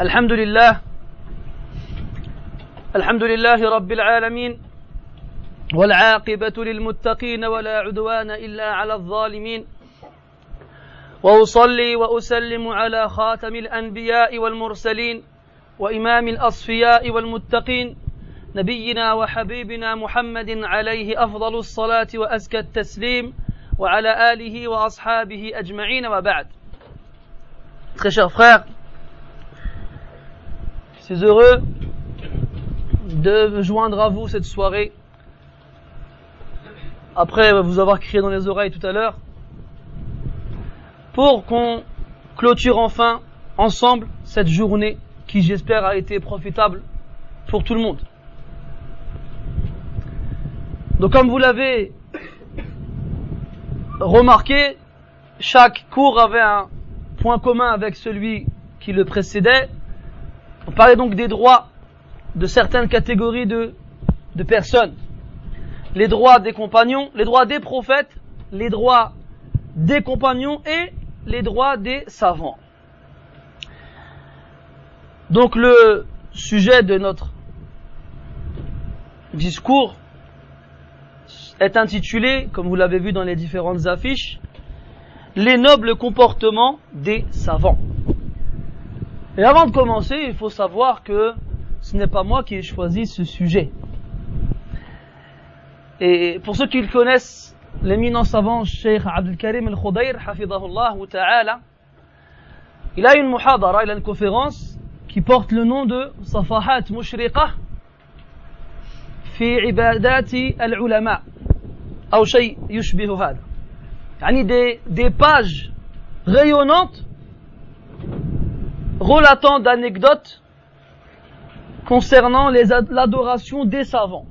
الحمد لله رب العالمين والعاقبة للمتقين ولا عدوان إلا على الظالمين وأصلي وأسلم على خاتم الأنبياء والمرسلين وإمام الأصفياء والمتقين نبينا وحبيبنا محمد عليه أفضل الصلاة وأزكى التسليم وعلى آله وأصحابه أجمعين وبعد. Très chers frères, je suis heureux de me joindre à vous cette soirée après vous avoir crié dans les oreilles tout à l'heure pour qu'on clôture enfin ensemble cette journée qui j'espère a été profitable pour tout le monde. Donc comme vous l'avez remarqué, chaque cours avait un point commun avec celui qui le précédait. On parlait donc des droits de certaines catégories de personnes. Les droits des compagnons, les droits des prophètes, les droits des compagnons et les droits des savants. Donc le sujet de notre discours est intitulé, comme vous l'avez vu dans les différentes affiches, les nobles comportements des savants. Et avant de commencer, il faut savoir que ce n'est pas moi qui ai choisi ce sujet. Et pour ceux qui le connaissent, l'éminent savant Cheikh Abdel Karim Al-Khudayr, hafidahullah ta'ala, il a une muhadara, il a une conférence qui porte le nom de Safahat Mushriqah fi ibadati al-ulama, ou shay yushbihu hada. Yani des pages rayonnantes relatant d'anecdotes concernant l'adoration des savants.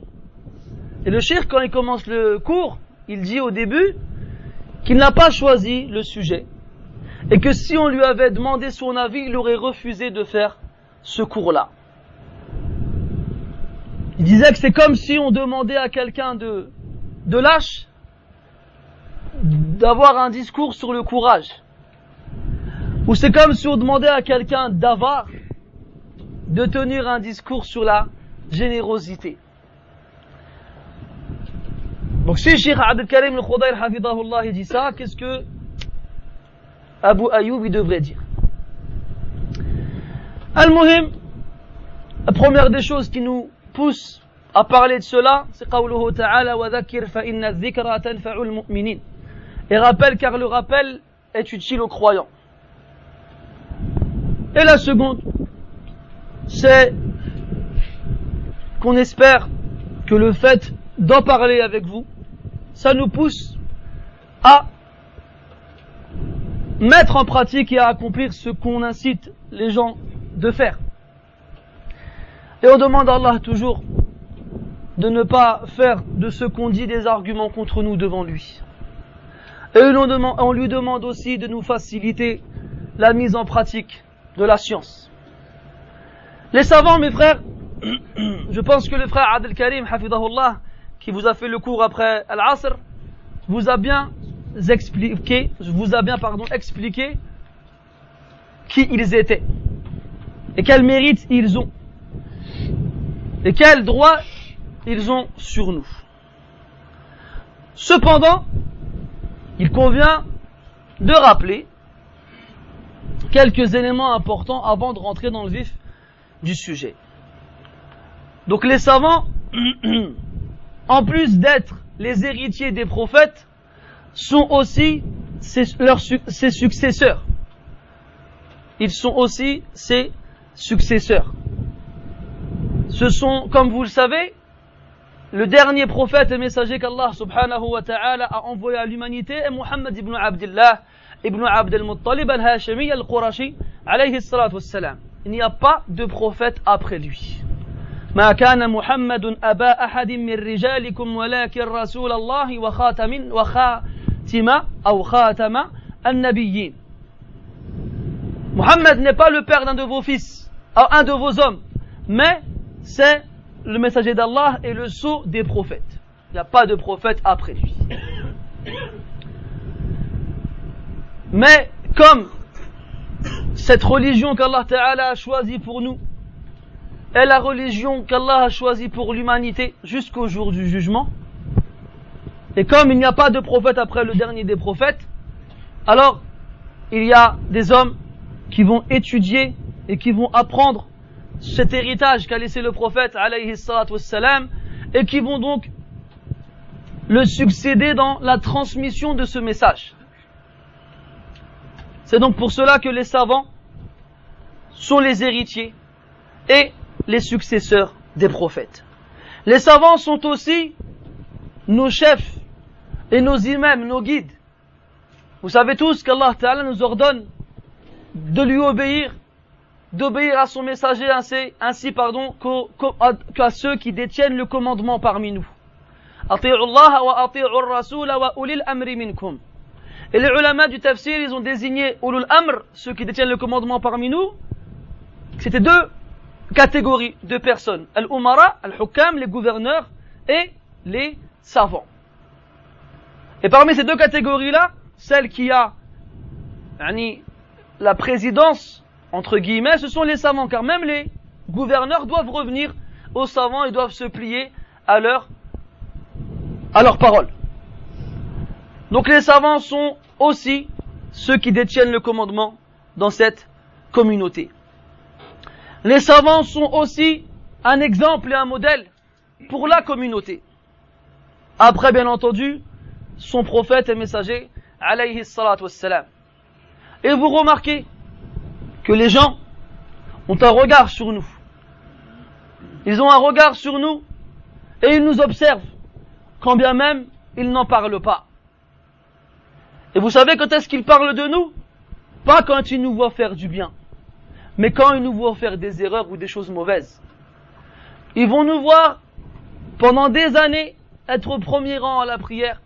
Et le cheikh, quand il commence le cours, il dit au début qu'il n'a pas choisi le sujet et que si on lui avait demandé son avis, il aurait refusé de faire ce cours-là. Il disait que c'est comme si on demandait à quelqu'un de lâche d'avoir un discours sur le courage. Ou c'est comme si on demandait à quelqu'un d'avare de tenir un discours sur la générosité. Donc si Cheikh Abdel Karim Al-Khudayr hafidahullah il dit ça, qu'est-ce que Abu Ayoub il devrait dire? Al-Muhim, la première des choses qui nous pousse à parler de cela, c'est qawluhu ta'ala wa dhakir fa inna dhikra tanfa'ul mu'minin. Et rappelle car le rappel est utile aux croyants. Et la seconde, c'est qu'on espère que le fait d'en parler avec vous, ça nous pousse à mettre en pratique et à accomplir ce qu'on incite les gens de faire. Et on demande à Allah toujours de ne pas faire de ce qu'on dit des arguments contre nous devant lui. Et on lui demande aussi de nous faciliter la mise en pratique de la science. Les savants, mes frères, je pense que le frère Abdel Karim, hafidahullah, qui vous a fait le cours après Al-Asr, vous a bien expliqué qui ils étaient et quels mérites ils ont et quels droits ils ont sur nous. Cependant, il convient de rappeler quelques éléments importants avant de rentrer dans le vif du sujet. Donc les savants, en plus d'être les héritiers des prophètes, sont aussi ses successeurs. Ils sont aussi ses successeurs. Ce sont, comme vous le savez, le dernier prophète et messager qu'Allah subhanahu wa ta'ala a envoyé à l'humanité est Muhammad ibn Abdullah ibn Abd al-Muttalib al-Hashimi al-Qurashi alayhi salatu wassalam. Il n'y a pas de prophète après lui. ما كان محمد أبا أحد من رجالكم ولكن رسول الله وخاتم النبيين. Muhammad n'est pas le père d'un de vos fils, un de vos hommes, mais c'est le messager d'Allah et le sceau des prophètes. Il n'y a pas de prophète après lui. Mais comme cette religion qu'Allah Ta'ala a choisie pour nous est la religion qu'Allah a choisie pour l'humanité jusqu'au jour du jugement. Et comme il n'y a pas de prophète après le dernier des prophètes, alors il y a des hommes qui vont étudier et qui vont apprendre cet héritage qu'a laissé le prophète alayhi salatu wassalam, et qui vont donc le succéder dans la transmission de ce message. C'est donc pour cela que les savants sont les héritiers et les successeurs des prophètes. Les savants sont aussi nos chefs et nos imams, nos guides. Vous savez tous qu'Allah Ta'ala nous ordonne de lui obéir, d'obéir à son messager ainsi qu'à ceux qui détiennent le commandement parmi nous. Ati'u Allah wa ati'u ar-rasul wa ulil amri minkum. Et les ulama du tafsir, ils ont désigné ulul amr, ceux qui détiennent le commandement parmi nous. C'était deux catégories de personnes. Al-umara, al-hukam, les gouverneurs et les savants. Et parmi ces deux catégories-là, celle qui a la présidence, entre guillemets, ce sont les savants, car même les gouverneurs doivent revenir aux savants et doivent se plier à leurs paroles. Donc les savants sont aussi ceux qui détiennent le commandement dans cette communauté. Les savants sont aussi un exemple et un modèle pour la communauté. Après, bien entendu, son prophète et messager, alayhi salatu wassalam. Et vous remarquez que les gens ont un regard sur nous. Ils ont un regard sur nous et ils nous observent, quand bien même ils n'en parlent pas. Et vous savez quand est-ce qu'ils parlent de nous? Pas quand ils nous voient faire du bien, mais quand ils nous voient faire des erreurs ou des choses mauvaises. Ils vont nous voir pendant des années être au premier rang à la prière,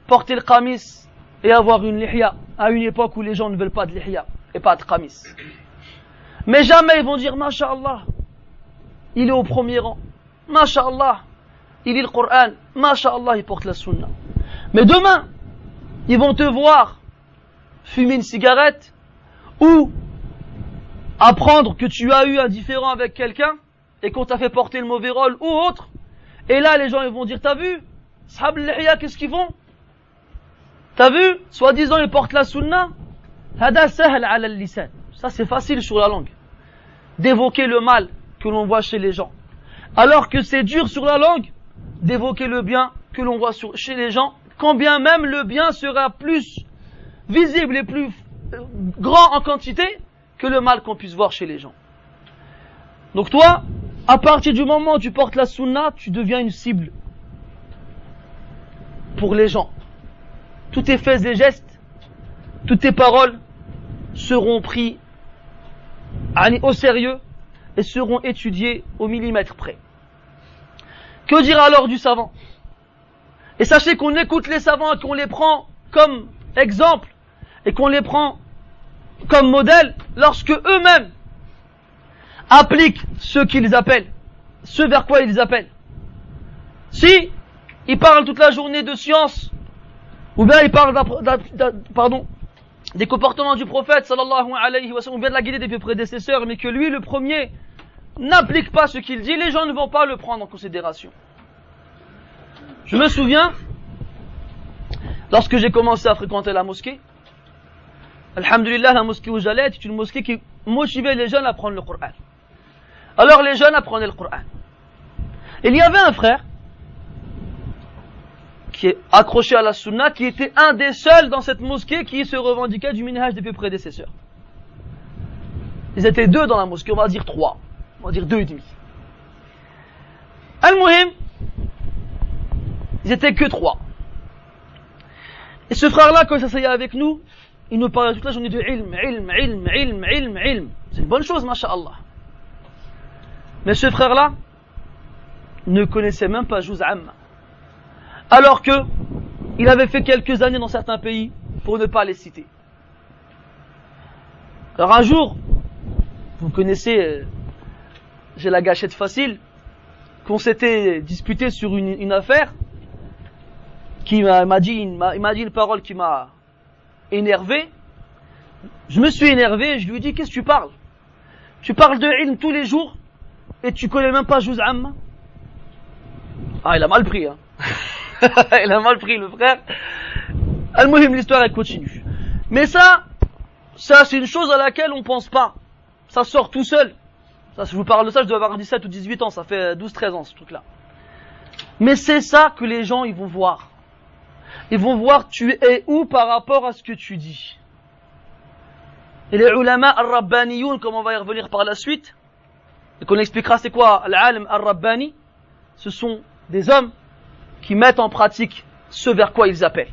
porter le qamis et avoir une lihya, à une époque où les gens ne veulent pas de lihya et pas de qamis. Mais jamais ils vont dire Masha'Allah, il est au premier rang, Masha'Allah, il lit le Coran, Masha'Allah, il porte la sunna. Mais demain, ils vont te voir fumer une cigarette ou apprendre que tu as eu un différend avec quelqu'un et qu'on t'a fait porter le mauvais rôle ou autre. Et là, les gens ils vont dire, t'as vu, Ashab al-Lihya, qu'est-ce qu'ils font? T'as vu, soi-disant ils portent la sunna. Hada sahl ala al-lisan. Ça c'est facile sur la langue, d'évoquer le mal que l'on voit chez les gens. Alors que c'est dur sur la langue d'évoquer le bien que l'on voit chez les gens, quand bien même le bien sera plus visible et plus grand en quantité que le mal qu'on puisse voir chez les gens. Donc toi, à partir du moment où tu portes la sunna, tu deviens une cible pour les gens. Tous tes faits et gestes, toutes tes paroles seront pris au sérieux et seront étudiés au millimètre près. Que dire alors du savant? Et sachez qu'on écoute les savants et qu'on les prend comme exemple et qu'on les prend comme modèle lorsque eux-mêmes appliquent ce qu'ils appellent, ce vers quoi ils appellent. Si ils parlent toute la journée de science, ou bien ils parlent des comportements du prophète sallallahu alayhi wa sallam, ou bien de la guidée des prédécesseurs, mais que lui, le premier, n'applique pas ce qu'il dit, les gens ne vont pas le prendre en considération. Je me souviens, lorsque j'ai commencé à fréquenter la mosquée, alhamdulillah, la mosquée où j'allais était une mosquée qui motivait les jeunes à apprendre le Coran. Alors les jeunes apprenaient le Coran. Il y avait un frère qui est accroché à la sunna, qui était un des seuls dans cette mosquée qui se revendiquait du minhaj des prédécesseurs. Ils étaient deux dans la mosquée, on va dire trois, on va dire deux et demi. Al-Muhim, ils étaient que trois. Et ce frère-là, quand il s'asseyait avec nous, il nous parlait toute la journée de ilm. C'est une bonne chose, masha'Allah. Mais ce frère-là ne connaissait même pas Juz Amma. Alors que il avait fait quelques années dans certains pays, pour ne pas les citer. Alors un jour, vous connaissez, j'ai la gâchette facile, qu'on s'était disputé sur une affaire, il m'a dit une parole qui m'a énervé, Je me suis énervé, je lui ai dit, qu'est-ce que tu parles? Tu parles de ilm tous les jours et tu connais même pas Juz Amma? Ah, il a mal pris, hein. Il a mal pris, le frère. Al-Muhim, l'histoire, elle continue. Mais ça, c'est une chose à laquelle on pense pas. Ça sort tout seul. Ça, si je vous parle de ça, je dois avoir 17 ou 18 ans, ça fait 12-13 ans, ce truc-là. Mais c'est ça que les gens, ils vont voir. Ils vont voir tu es où par rapport à ce que tu dis. Et les ulama al-rabbaniyoun, comme on va y revenir par la suite, et qu'on expliquera c'est quoi al-alim al-rabbani, ce sont des hommes qui mettent en pratique ce vers quoi ils appellent.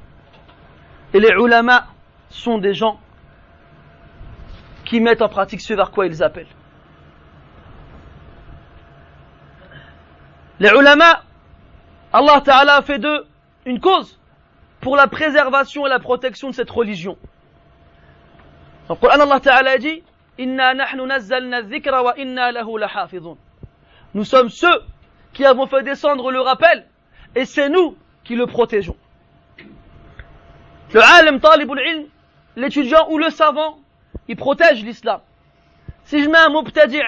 Et les ulama sont des gens qui mettent en pratique ce vers quoi ils appellent. Les ulama, Allah Ta'ala a fait d'eux une cause pour la préservation et la protection de cette religion. Dans le Coran, Allah Ta'ala a dit Inna nahnu nazzalna dhikra wa inna lahu lahafidhun. Nous sommes ceux qui avons fait descendre le rappel et c'est nous qui le protégeons. Le alim, talibul ilm, l'étudiant ou le savant, il protège l'islam. Si je mets un mubtadi',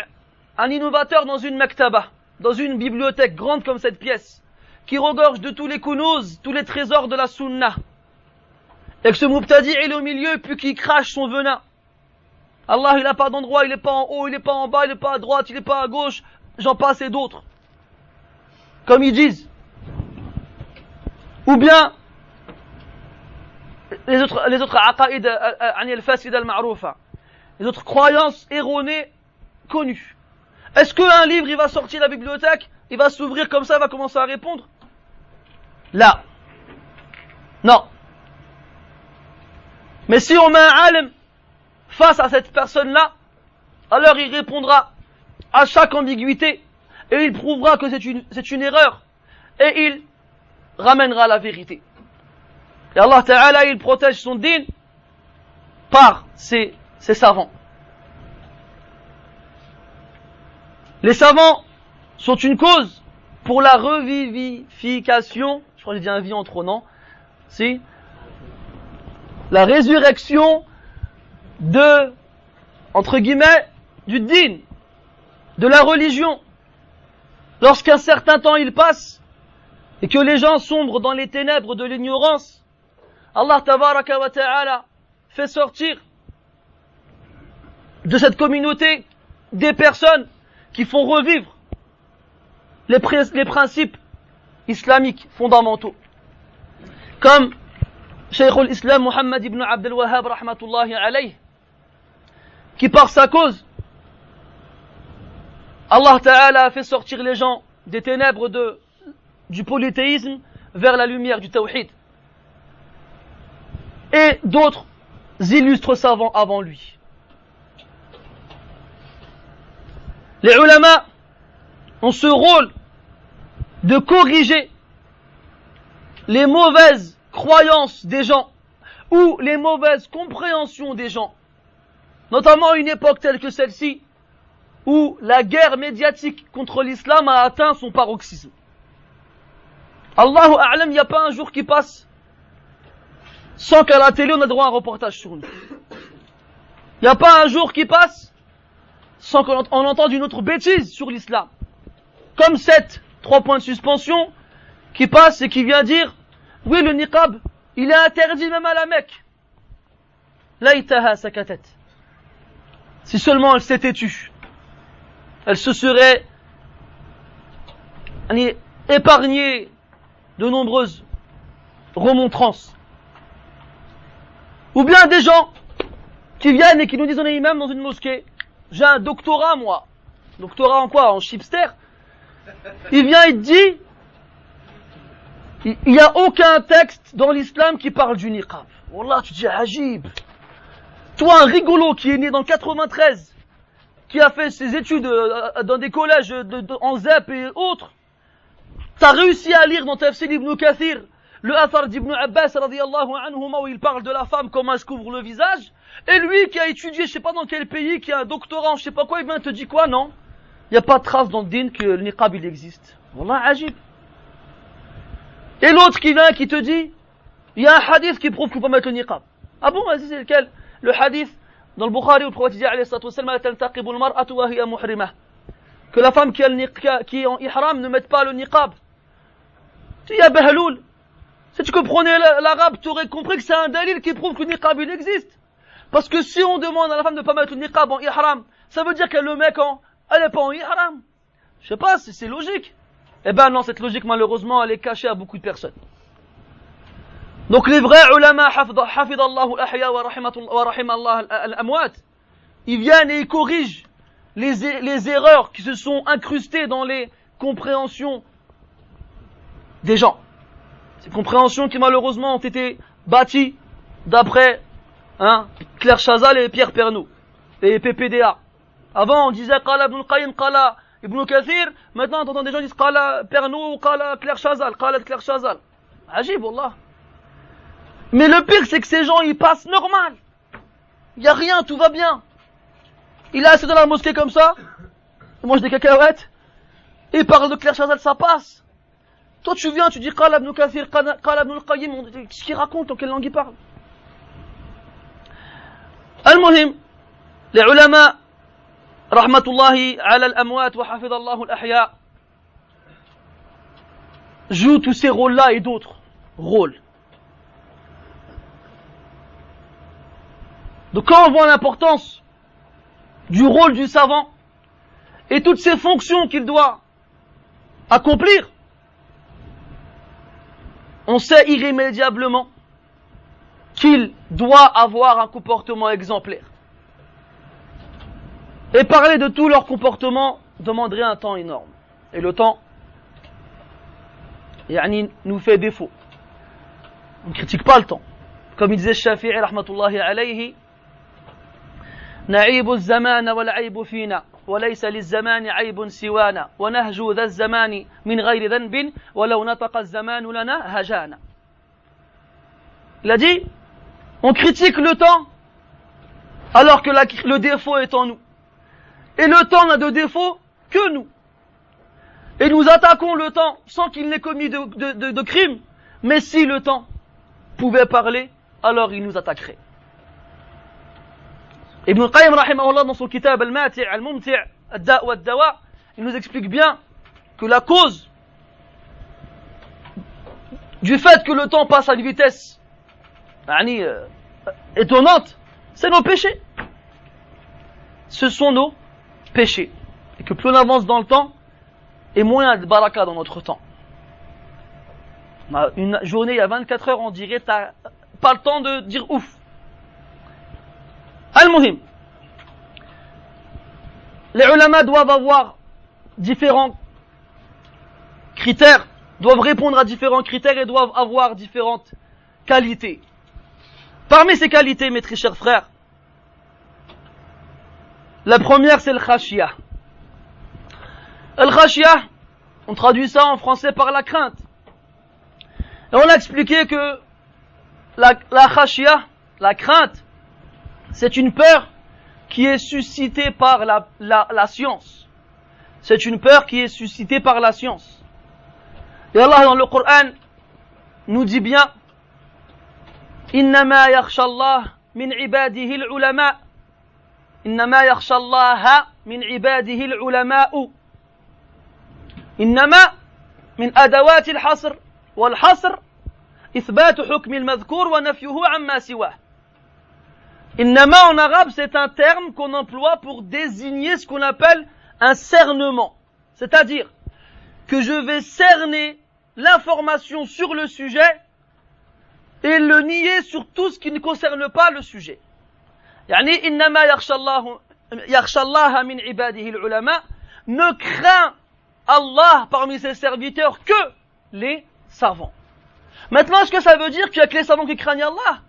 un innovateur dans une maktaba, dans une bibliothèque grande comme cette pièce, qui regorge de tous les kunuz, tous les trésors de la sunna, et que ce mubtadi' est au milieu puis qu'il crache son venin, Allah il n'a pas d'endroit, il n'est pas en haut, il n'est pas en bas, il n'est pas à droite, il n'est pas à gauche, j'en passe et d'autres. Comme ils disent. Ou bien les autres aqaïd al-fasid al-ma'roufa, les autres croyances erronées connues. Est-ce qu'un livre il va sortir de la bibliothèque, il va s'ouvrir comme ça, il va commencer à répondre? Là. Non. Mais si on met un alim face à cette personne-là, alors il répondra à chaque ambiguïté et il prouvera que c'est une erreur et il ramènera la vérité. Et Allah Ta'ala, il protège son din par ses savants. Les savants sont une cause pour la revivification, je crois que j'ai dit un vie en trop, non? Si? La résurrection de, entre guillemets, du din, de la religion. Lorsqu'un certain temps il passe, et que les gens sombrent dans les ténèbres de l'ignorance, Allah Tabaraka wa Ta'ala fait sortir de cette communauté des personnes qui font revivre les principes islamiques fondamentaux. Comme Cheikh al-Islam Muhammad ibn Abdel Wahhab rahmatullahi alayh, qui par sa cause, Allah Ta'ala a fait sortir les gens des ténèbres du polythéisme vers la lumière du tawhid. Et d'autres illustres savants avant lui. Les ulama ont ce rôle de corriger les mauvaises croyances des gens ou les mauvaises compréhensions des gens, notamment à une époque telle que celle-ci où la guerre médiatique contre l'islam a atteint son paroxysme. Allahu A'lam, il n'y a pas un jour qui passe sans qu'à la télé on ait droit à un reportage sur nous. Il n'y a pas un jour qui passe sans qu'on entende une autre bêtise sur l'islam. Comme cette 3 points de suspension qui passe et qui vient dire oui, le niqab, il est interdit même à la Mecque. Laïtaha sakatat. Si seulement elle s'était tue, elle se serait épargnée de nombreuses remontrances. Ou bien des gens qui viennent et qui nous disent on est imam dans une mosquée. J'ai un doctorat, moi. Doctorat en quoi? En chipster. Il vient, il te dit, il n'y a aucun texte dans l'islam qui parle du niqab. Wallah, tu dis, ajib. Toi, un rigolo qui est né dans 93, qui a fait ses études dans des collèges en ZEP et autres, t'as réussi à lire dans Tafsir Ibn Kathir le Athar d'Ibn Abbas radiyallahu anhuma où il parle de la femme, comment elle se couvre le visage, et lui qui a étudié je sais pas dans quel pays, qui a un doctorat en je sais pas quoi, il vient te dit quoi? Non, il n'y a pas de trace dans le din que le niqab il existe. Wallah, ajib. Et l'autre qui vient qui te dit il y a un hadith qui prouve qu'il faut mettre le niqab. Ah bon, vas-y, c'est lequel? Le hadith dans le Bukhari, où le prophète dit alayhi salatu wassalam, la taltaqibu al-mar'atu wa hiya muhrimah, que la femme qui est en ihram ne mette pas le niqab. Tu dis, ya Bahloul, si tu comprenais l'arabe, tu aurais compris que c'est un dalil qui prouve que le niqab il existe. Parce que si on demande à la femme de ne pas mettre le niqab en ihram, ça veut dire qu'elle le met quand elle n'est pas en ihram. Je sais pas, c'est logique. Eh ben non, cette logique malheureusement elle est cachée à beaucoup de personnes. Donc les vrais ulama, hafidallahu al-ahya wa rahimallahu al-amwat, ils viennent et ils corrigent les erreurs qui se sont incrustées dans les compréhensions des gens. Ces compréhensions qui malheureusement ont été bâties d'après Claire Chazal et Pierre Pernaut et PPDA. Avant on disait Qala Ibn al-Qayyim, Qala Ibn Kathir, maintenant on entend des gens qui disent Qala Pernaut ou Qala Claire Chazal, Qala Claire Chazal. Ajib, wallah. Mais le pire c'est que ces gens ils passent normal. Il n'y a rien, tout va bien. Il est assis dans la mosquée comme ça, il mange des cacahuètes, et il parle de Claire Chazal, ça passe. Toi tu viens, tu dis Qala Ibn Kathir, Qala Ibn al-Qayyim, qu'est-ce qu'il raconte, en quelle langue il parle? Al-Muhim, les ulama, rahmatullahi ala al-amwat wa hafidallahu al-ahya, jouent tous ces rôles-là et d'autres rôles. Donc quand on voit l'importance du rôle du savant et toutes ces fonctions qu'il doit accomplir, on sait irrémédiablement qu'il doit avoir un comportement exemplaire. Et parler de tout leur comportement demanderait un temps énorme. Et le temps, nous fait défaut. On ne critique pas le temps. Comme il disait Shafi'i rahmatullahi alayhi, نعيب الزمان والعيب فينا وليس للزمان عيب سوانا ونهجو ذا الزمان من غير ذنب ولو نطق الزمان لنا هجانا. Il a dit, on critique le temps alors que le défaut est en nous. Et le temps n'a de défaut que nous. Et nous attaquons le temps sans qu'il n'ait commis de crime. Mais si le temps pouvait parler, alors il nous attaquerait. Ibn al-Qayyim rahimahullah dans son kitab al-Mati' al-Mumti' ad-Da' wa ad-Dawa, il nous explique bien que la cause du fait que le temps passe à une vitesse étonnante, c'est nos péchés. Ce sont nos péchés. Et que plus on avance dans le temps, et moins il y a de baraka dans notre temps. Une journée, il y a 24 heures, on dirait, t'as pas le temps de dire ouf. Al-Muhim, les ulama doivent avoir différents critères, doivent répondre à différents critères et doivent avoir différentes qualités. Parmi ces qualités, mes très chers frères, la première c'est le khashiyah. Le khashiyah, on traduit ça en français par la crainte. Et on a expliqué que la khashiyah, la crainte, c'est une peur qui est suscitée par la science. C'est une peur qui est suscitée par la science. Et Allah dans le Coran nous dit bien Innama yakhsha Allah min ibadihi al-ulama. Innama yakhsha Allah min ibadihi al-ulama'u. Innama min adawati al-hasr wal-hasr ithbatu hukm al-madhkur wa nafyuhu amma siwah. Innama en arabe, c'est un terme qu'on emploie pour désigner ce qu'on appelle un cernement. C'est-à-dire que je vais cerner l'information sur le sujet et le nier sur tout ce qui ne concerne pas le sujet. Yani, innama yakhsha Allah min ibadihi al-ulama, ne craint Allah parmi ses serviteurs que les savants. Maintenant, est-ce que ça veut dire qu'il y a que les savants qui craignent Allah?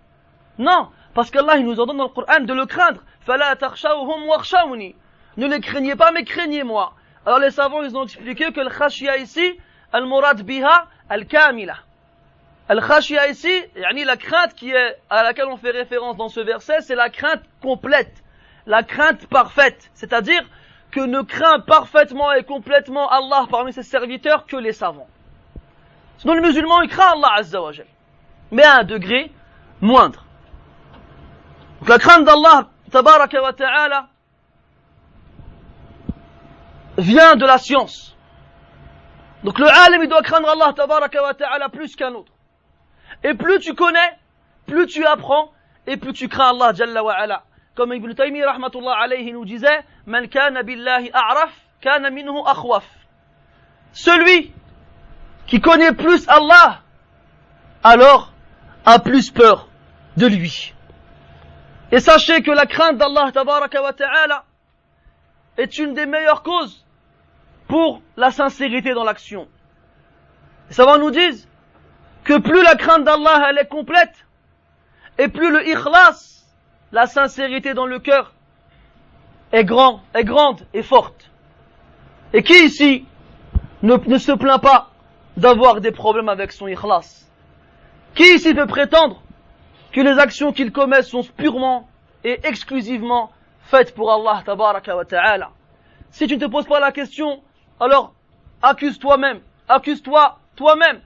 Non. Parce qu'Allah il nous ordonne dans le Coran de le craindre. فَلَا تَخْشَوْهُمْ وَخْشَوْنِي. Ne les craignez pas, mais craignez-moi. Alors les savants ils ont expliqué que le khashya ici, al-murad biha al-kamila. Al-khashya ici, la crainte à laquelle on fait référence dans ce verset, c'est la crainte complète, la crainte parfaite. C'est-à-dire que ne craint parfaitement et complètement Allah parmi ses serviteurs que les savants. Sinon le musulman il craint Allah Azza wa Jal, mais à un degré moindre. Donc la crainte d'Allah tabaraka wa ta'ala vient de la science. Donc le alim, il doit craindre Allah tabaraka wa ta'ala plus qu'un autre. Et plus tu connais, plus tu apprends, et plus tu crains Allah jalla wa ala. Comme Ibn Taymiyyah rahmatullah alayhi nous disait, Man kana billahi a'raf, kana minhu akhwaf. Celui qui connaît plus Allah, alors a plus peur de lui. Et sachez que la crainte d'Allah tabaraka wa ta'ala est une des meilleures causes pour la sincérité dans l'action. Les savants nous disent que plus la crainte d'Allah elle est complète, et plus le ikhlas, la sincérité dans le cœur, est grande et forte. Et qui ici ne se plaint pas d'avoir des problèmes avec son ikhlas? Qui ici peut prétendre que les actions qu'il commet sont purement et exclusivement faites pour Allah tabaraka wa ta'ala? Si tu ne te poses pas la question, alors accuse-toi toi-même.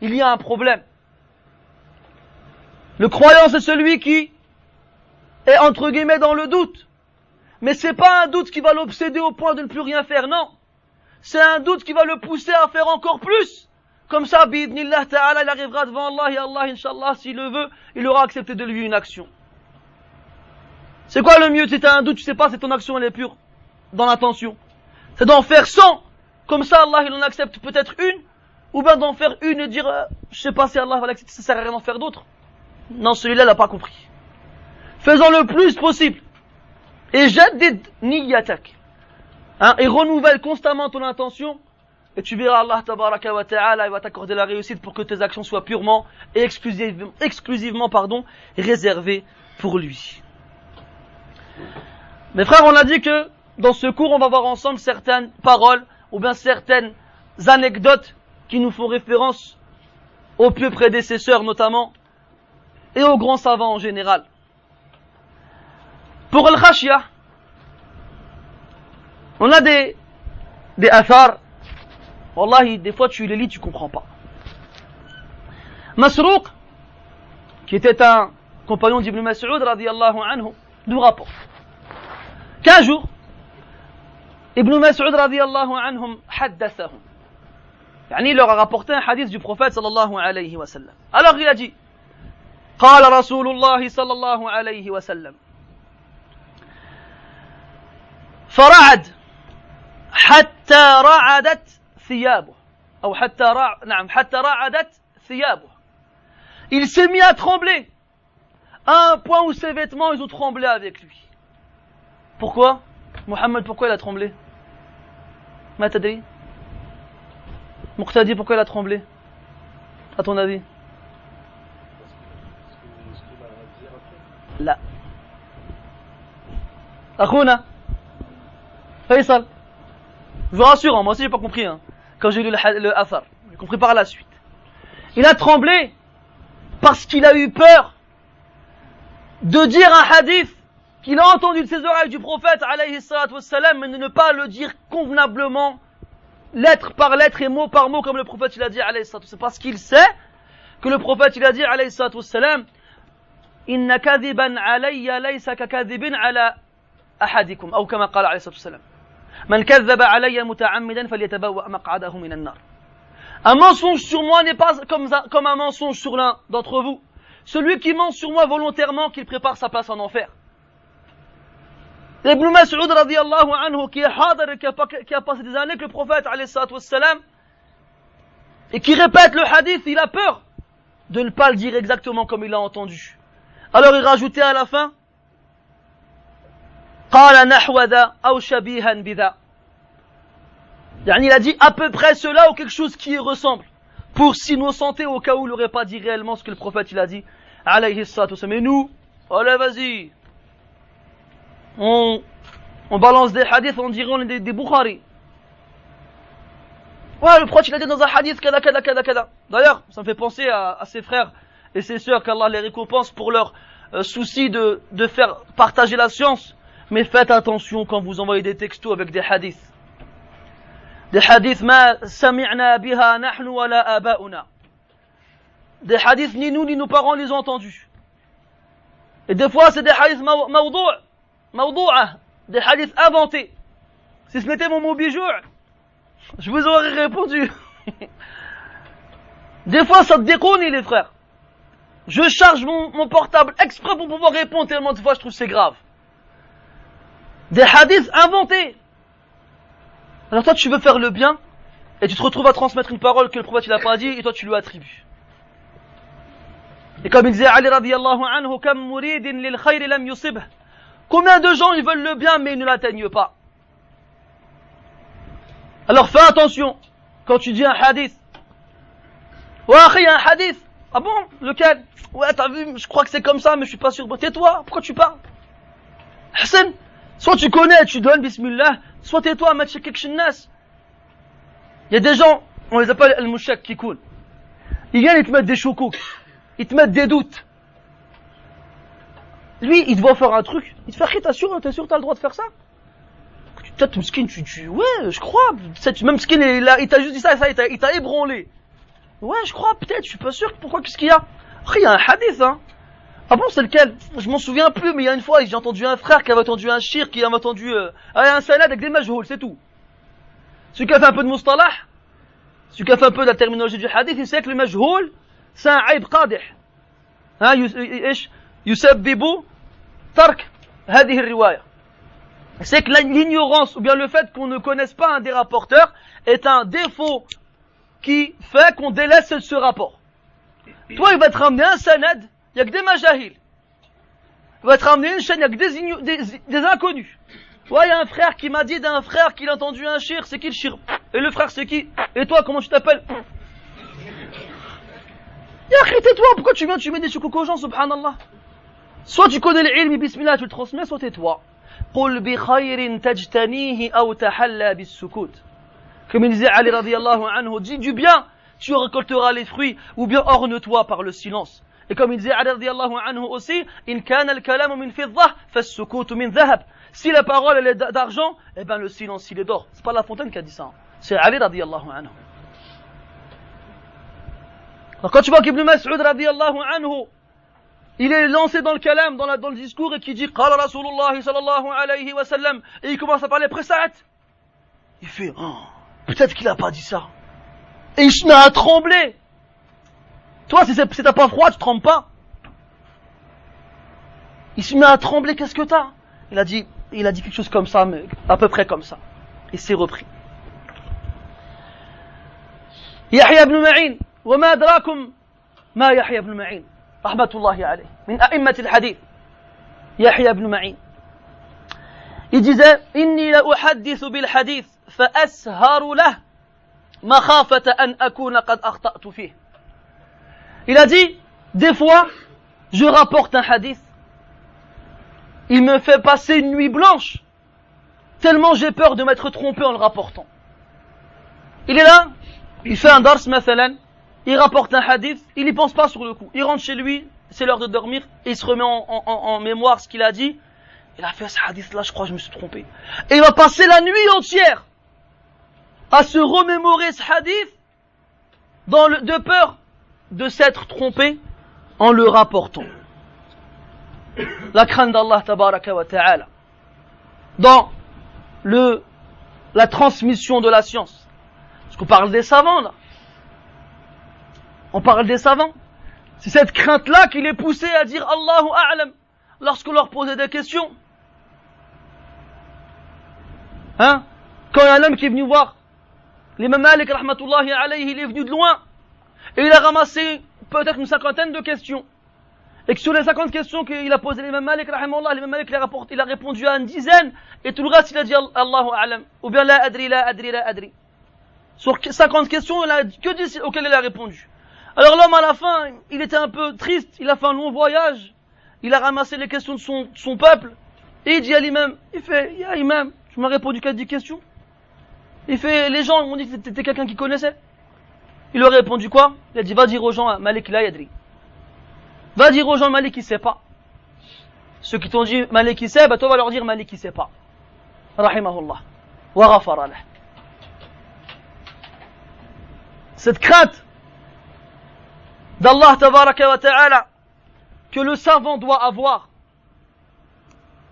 Il y a un problème. Le croyant, c'est celui qui est entre guillemets dans le doute. Mais c'est pas un doute qui va l'obséder au point de ne plus rien faire, non. C'est un doute qui va le pousser à faire encore plus. Comme ça, bi'idnillah ta'ala, il arrivera devant Allah et Allah, inshallah, s'il le veut, il aura accepté de lui une action. C'est quoi le mieux? Si t'as un doute, tu sais pas si ton action elle est pure dans l'intention. C'est d'en faire 100. Comme ça, Allah, il en accepte peut-être une. Ou bien d'en faire une et dire, je sais pas si Allah va l'accepter, ça sert à rien d'en faire d'autres. Non, celui-là, il n'a pas compris. Faisons le plus possible. Et jaddid niyatak. Et renouvelle constamment ton intention. Et tu verras Allah tabaraka wa ta'ala, il va t'accorder la réussite pour que tes actions soient purement et exclusivement réservées pour lui. Mes frères, on a dit que dans ce cours, on va voir ensemble certaines paroles ou bien certaines anecdotes qui nous font référence aux pieux prédécesseurs notamment et aux grands savants en général. Pour Al-Khashya, on a des athars. Wallahi, des fois tu les lis, tu comprends pas. Masrouq, qui était un compagnon d'Ibn Mas'ud radiyallahu anhu, nous rapporte qu'un jour, Ibn Mas'ud radiyallahu anhum haddathahum. Il leur a rapporté un hadith du prophète sallallahu alayhi wa sallam. Alors il a dit, قال رسول الله صلى الله عليه وسلم فرعد حتى رعدت ثيابه أو حتى رعدت ثيابه. Il s'est mis à trembler à un point où ses vêtements ils ont tremblé avec lui. Pourquoi? Mohammed, pourquoi il a tremblé? Ma tadri? Muqtadi, pourquoi il a tremblé? À ton avis? لا أخونا Faisal, je vous rassure, moi aussi j'ai pas compris quand j'ai lu le athar, j'ai compris par la suite. Il a tremblé parce qu'il a eu peur de dire un hadith qu'il a entendu de ses oreilles du prophète alayhi salatu wassalam, mais de ne pas le dire convenablement, lettre par lettre et mot par mot comme le prophète il a dit alayhi salatu wassalam, parce qu'il sait que le prophète il a dit alayhi salatu wassalam, إن كذبا علي ليس ككذب على أحدكم أو كما قال عليه الصلاة والسلام من كذب علي متعمدا فليتبوأ مقعده من النار. Un mensonge sur moi n'est pas comme un mensonge sur l'un d'entre vous. Celui qui ment sur moi volontairement, qu'il prépare sa place en enfer. Ibn Mas'ud radiyallahu anhu, qui est hadar, qui a passé des années avec le prophète alayhi salatu wassalam, et qui répète le hadith, il a peur de ne pas le dire exactement comme il l'a entendu. Alors il rajoutait à la fin, قال نحو ذا أو شبيها بذا. Il a dit à peu près cela ou quelque chose qui y ressemble, pour s'innocenter au cas où il n'aurait pas dit réellement ce que le prophète il a dit alayhi salatu wassalam. Mais nous, allez vas-y, on balance des hadiths, on dirait on est des Bukhari. Ouais, le prophète il a dit dans un hadith kada. D'ailleurs, ça me fait penser à ses frères et ses sœurs, qu'Allah les récompense pour leur souci de faire partager la science. Mais faites attention quand vous envoyez des textos avec des hadiths. Des hadiths ma sami'na biha nahnu wa la aba'una. Des hadiths ni nous ni nos parents les ont entendus. Et des fois c'est des hadiths mawdou', mawdou'a, des hadiths inventés. Si ce n'était mon mot bijou, je vous aurais répondu. Des fois, ça te déconne, les frères. Je charge mon portable exprès pour pouvoir répondre tellement de fois je trouve c'est grave. Des hadiths inventés. Alors toi, tu veux faire le bien, et tu te retrouves à transmettre une parole que le prophète il a pas dit, et toi tu lui attribues. Et comme il disait Ali radiyallahu anhu, kam muridin lil khayri lam yusibh. Combien de gens ils veulent le bien mais ils ne l'atteignent pas. Alors fais attention quand tu dis un hadith. Ouais, il y a un hadith. Ah bon, lequel? Ouais, t'as vu, je crois que c'est comme ça, mais je suis pas sûr. Bon, tais-toi, pourquoi tu parles? Hassan, soit tu connais, tu donnes, bismillah, soit tais-toi, match quelque. Il y a des gens, on les appelle al-mushak qui coulent. Ils viennent, ils te mettent des choucous. Ils te mettent des doutes. Lui, il te va faire un truc. Il te fait, t'es sûr, t'as le droit de faire ça? Peut-être, Mskin, ouais, je crois. Même Mskin, il t'a juste dit ça, il t'a ébranlé. Ouais, je crois, peut-être, je suis pas sûr. Pourquoi, qu'est-ce qu'il y a? Après, il y a un hadith, hein. Ah bon, c'est lequel? Je m'en souviens plus, mais il y a une fois, j'ai entendu un frère qui avait entendu un shir, qui avait entendu, un salade avec des majhoul, c'est tout. Celui qui a fait un peu de mustalah, celui qui a fait un peu de la terminologie du hadith, il sait que le majhoul, c'est un aib qadih. Hein, yusabbibu tark hadhihi riwaya. C'est que l'ignorance, ou bien le fait qu'on ne connaisse pas un des rapporteurs, est un défaut qui fait qu'on délaisse ce rapport. Toi, il va te ramener un sanad, il n'y a que des majahil. Il va te ramener une chaîne, il n'y a que des inconnus. Ouais, il y a un frère qui m'a dit d'un frère qu'il a entendu un shir, c'est qui le shir? Et le frère c'est qui? Et toi, comment tu t'appelles? Y'a tais-toi, pourquoi tu viens, tu mets des choukous aux gens, subhanallah? Soit tu connais l'ilm, bismillah, tu le transmets, soit tais-toi. قل بخير تجتنيه أو تحلى بالسكوت. Comme il disait Ali radiyallahu anhu, dis du bien, tu récolteras les fruits, ou bien orne-toi par le silence. Et comme il disait Ali radiyallahu anhu aussi, in kana al-kalamu min fiddah, fas-sukutu min dhahab. Si la parole elle est d'argent, eh ben le silence il est d'or. C'est pas La Fontaine qui a dit ça, c'est Ali radiyallahu anhu. Alors quand tu vois qu'Ibn Mas'ud radiyallahu anhu, il est lancé dans le kalam, dans le discours, et qui dit Qala Rasulullah sallallahu alayhi wa sallam, et il commence à parler, après s'arrête. Il fait peut-être qu'il a pas dit ça. Et il se met à trembler. Toi, si t'as pas froid, tu trembles pas. Il se met à trembler, qu'est-ce que t'as? Il a dit quelque chose comme ça, mais à peu près comme ça. Et c'est repris. Yahya ibn Ma'in, wa ma adrakum ma Yahya ibn Ma'in. Rahmatullahi alayh, min a'immat al-hadith. Yahya ibn Ma'in. Il disait Inni la uhaddithu bil hadith fa asharu lah makhafata an akuna qad akhta'tu fih. Il a dit des fois je rapporte un hadith, il me fait passer une nuit blanche tellement j'ai peur de m'être trompé en le rapportant. Il est là, il fait un dars mathalan, il rapporte un hadith, il n'y pense pas sur le coup. Il rentre chez lui, c'est l'heure de dormir, et il se remet en mémoire ce qu'il a dit. Il a fait ce hadith-là, je crois que je me suis trompé. Et il va passer la nuit entière à se remémorer ce hadith de peur de s'être trompé en le rapportant. La crainte d'Allah tabaraka wa ta'ala. Dans la transmission de la science. Parce qu'on parle des savants là. On parle des savants. C'est cette crainte-là qui les poussait à dire Allahu a'lam lorsqu'on leur posait des questions. Hein? Quand il y a un homme qui est venu voir l'imam Malik rahmatullahi alayhi, il est venu de loin et il a ramassé peut-être une 50aine de questions. Et que sur les 50 questions qu'il a posées l'imam Malik rahimahullah, l'imam Malik il a répondu à une dizaine et tout le reste il a dit Allahu a'lam ou bien la adri, la adri, la adri. Sur 50 questions, il a que 10 auxquelles il a répondu. Alors l'homme à la fin, il était un peu triste, il a fait un long voyage, il a ramassé les questions de son peuple, et il dit à l'imam, il fait, ya imam, tu m'as répondu qu'à 10 questions. Il fait, les gens m'ont dit que t'étais quelqu'un qui connaissait. Il leur a répondu quoi? Il a dit, va dire aux gens, Malik la yadri. Va dire aux gens, Malik il sait pas. Ceux qui t'ont dit, Malik il sait, bah toi va leur dire, Malik il sait pas. Rahimahullah. Wa ghafara lah. Cette crainte d'Allah tabaraka wa ta'ala que le savant doit avoir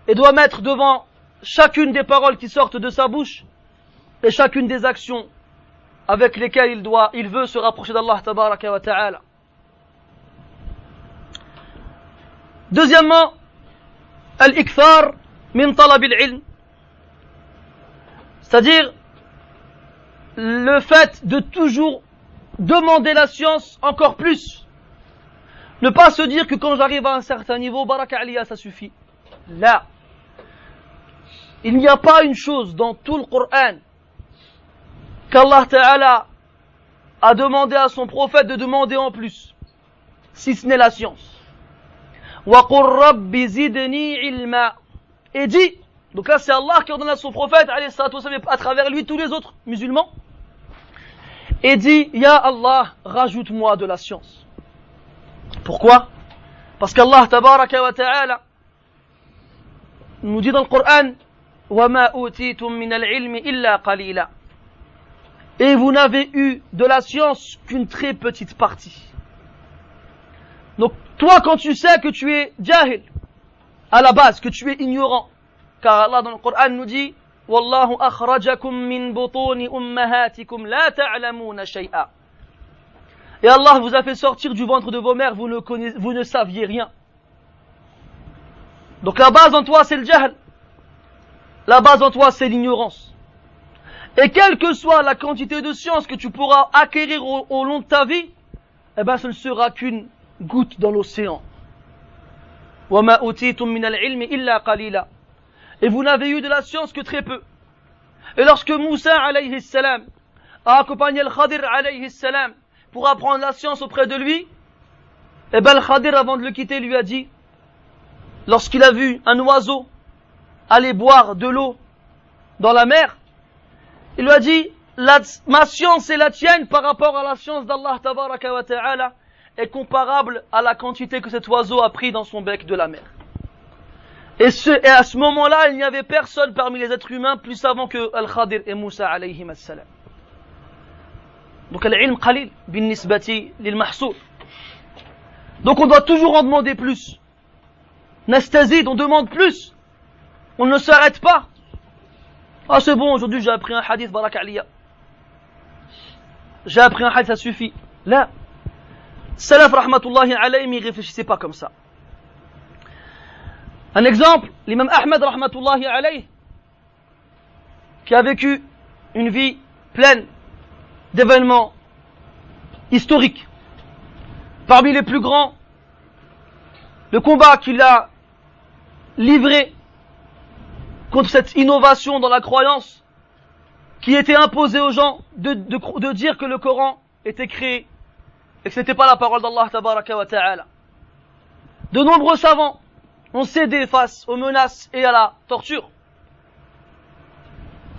et doit mettre devant chacune des paroles qui sortent de sa bouche et chacune des actions avec lesquelles il veut se rapprocher d'Allah tabaraka wa ta'ala. Deuxièmement, al-ikthar min talab al-ilm, c'est-à-dire le fait de toujours demander la science encore plus. Ne pas se dire que quand j'arrive à un certain niveau, baraka aliya, ça suffit. Là, il n'y a pas une chose dans tout le Coran qu'Allah Ta'ala a demandé à son prophète de demander en plus, si ce n'est la science. وَقُلْ رَبِّ زِدْنِي عِلْمًا. Et dit, donc là c'est Allah qui ordonne à son prophète, à travers lui tous les autres musulmans, et dit, Ya Allah, rajoute-moi de la science. Pourquoi? Parce qu'Allah tabaraka wa ta'ala nous dit dans le Coran, وَمَا أُوتِيتُم مِّنَ الْعِلْمِ إِلَّا قَلِيلًا. Et vous n'avez eu de la science qu'une très petite partie. Donc toi quand tu sais que tu es jahil, à la base, que tu es ignorant, car Allah dans le Coran nous dit وَاللَّهُ أَخْرَجَكُم مِّن بُطُونِ أُمَّهَاتِكُمْ لَا تَعْلَمُونَ شَيْئًا. Et Allah vous a fait sortir du ventre de vos mères, vous ne saviez rien. Donc la base en toi c'est le jahl. La base en toi c'est l'ignorance. Et quelle que soit la quantité de science que tu pourras acquérir au long de ta vie, eh ben ce ne sera qu'une goutte dans l'océan. وَمَا أُوتِيتُم مِّنَ الْعِلْمِ إِلَّا قَلِيلًا. Et vous n'avez eu de la science que très peu. Et lorsque Moussa alayhi salam a accompagné le Khadir alayhi salam pour apprendre la science auprès de lui, eh ben le Khadir avant de le quitter lui a dit, lorsqu'il a vu un oiseau aller boire de l'eau dans la mer, il lui a dit, ma science et la tienne par rapport à la science d'Allah tabaraka wa ta'ala est comparable à la quantité que cet oiseau a pris dans son bec de la mer. Et à ce moment-là, il n'y avait personne parmi les êtres humains plus savant que Al-Khadir et Moussa alayhi salam. Donc al-ilm qalil bin nisbati lil mahsour. Donc on doit toujours en demander plus. Nastazid, on demande plus. On ne s'arrête pas. Ah c'est bon, aujourd'hui j'ai appris un hadith, baraka aliya. J'ai appris un hadith, ça suffit. Là, Salaf rahmatullahi alayhim, ils réfléchissaient pas comme ça. Un exemple, l'imam Ahmed rahmatullahi alayhi, qui a vécu une vie pleine d'événements historiques. Parmi les plus grands, le combat qu'il a livré contre cette innovation dans la croyance qui était imposée aux gens de dire que le Coran était créé et que ce n'était pas la parole d'Allah tabaraka wa ta'ala. De nombreux savants ont cédé face aux menaces et à la torture,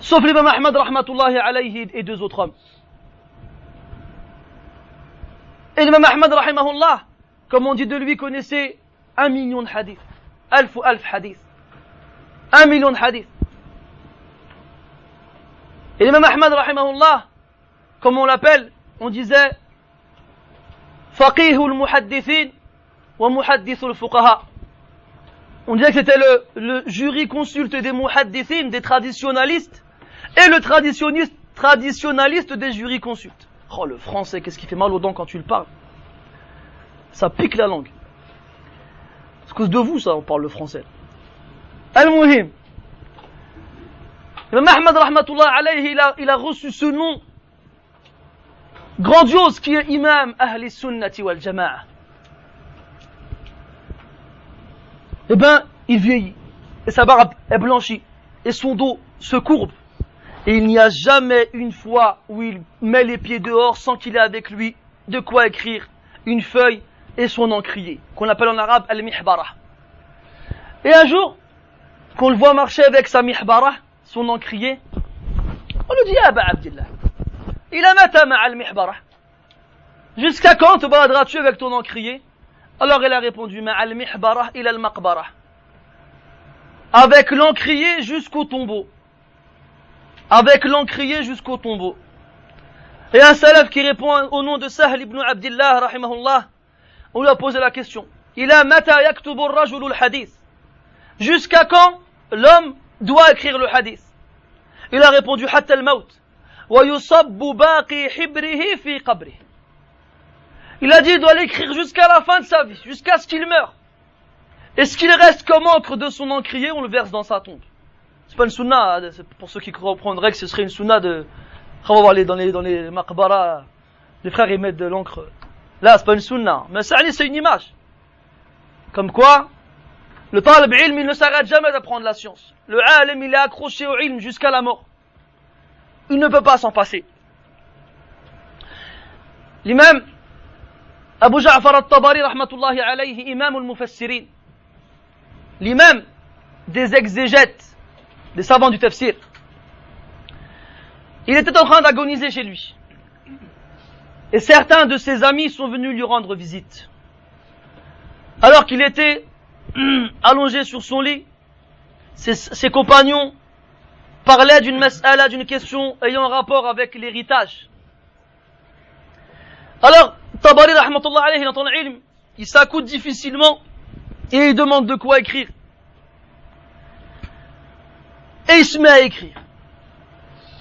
sauf l'imam Ahmad rahmatullahi alayhi et deux autres hommes. Et l'imam Ahmad rahimahullah, comme on dit de lui, connaissait 1 million de hadiths. Alf hadith. 1 million de hadiths. Et l'imam Ahmad rahimahullah, comme on l'appelle, on disait faqihul muhaddithin wa muhaddithul fuqaha. On disait que c'était le jury consulte des muhaddithin, des traditionalistes, et le traditionnaliste des jurys consultes. Oh, le français, qu'est-ce qui fait mal aux dents quand tu le parles? Ça pique la langue. C'est à cause de vous, ça, on parle le français. Al-Muhim. L'imam Ahmad rahmatullah alayhi, il a reçu ce nom grandiose qui est imam ahli sunnati wal jama'a. Eh ben, il vieillit, et sa barbe est blanchie, et son dos se courbe. Et il n'y a jamais une fois où il met les pieds dehors sans qu'il ait avec lui de quoi écrire, une feuille et son encrier, qu'on appelle en arabe al-mihbara. Et un jour, qu'on le voit marcher avec sa mihbara, son encrier, on lui dit, Aba Abdillah, il a mata ma'a al-mihbara. Jusqu'à quand te baladeras-tu avec ton encrier? Alors il a répondu, ma'a al-mihbara ila al-maqbara. Avec l'encrier jusqu'au tombeau. Avec l'encrier jusqu'au tombeau. Et un salaf qui répond au nom de Sahl ibn Abdillah, rahimahullah, on lui a posé la question. Il a mata yaktubu ar-rajulu al-hadith. jusqu'à quand l'homme doit écrire le hadith? Il a répondu hatta al-maut wa yusabbu baqi hibrihi fi qabrihi. Il a dit il doit l'écrire jusqu'à la fin de sa vie, jusqu'à ce qu'il meure. Et ce qu'il reste comme encre de son encrier, on le verse dans sa tombe. C'est pas une sunna, c'est pour ceux qui comprendraient que ce serait une sunna de... On va voir dans les maqbara, les frères ils mettent de l'encre. Là, c'est pas une sunna, mais c'est une image. Comme quoi, le talib ilm, il ne s'arrête jamais d'apprendre la science. Le alim, il est accroché au ilm jusqu'à la mort. Il ne peut pas s'en passer. L'imam Abu Ja'far al-Tabari, rahmatullahi alayhi, imam al-mufassirin, l'imam des exégètes, des savants du tafsir, il était en train d'agoniser chez lui. Et certains de ses amis sont venus lui rendre visite. Alors qu'il était allongé sur son lit, ses compagnons parlaient d'une mas'ala, d'une question ayant rapport avec l'héritage. Alors, Tabari, rahmatullah alayhi, dans ton ilm, il s'accoute difficilement et il demande de quoi écrire. Et il se met à écrire.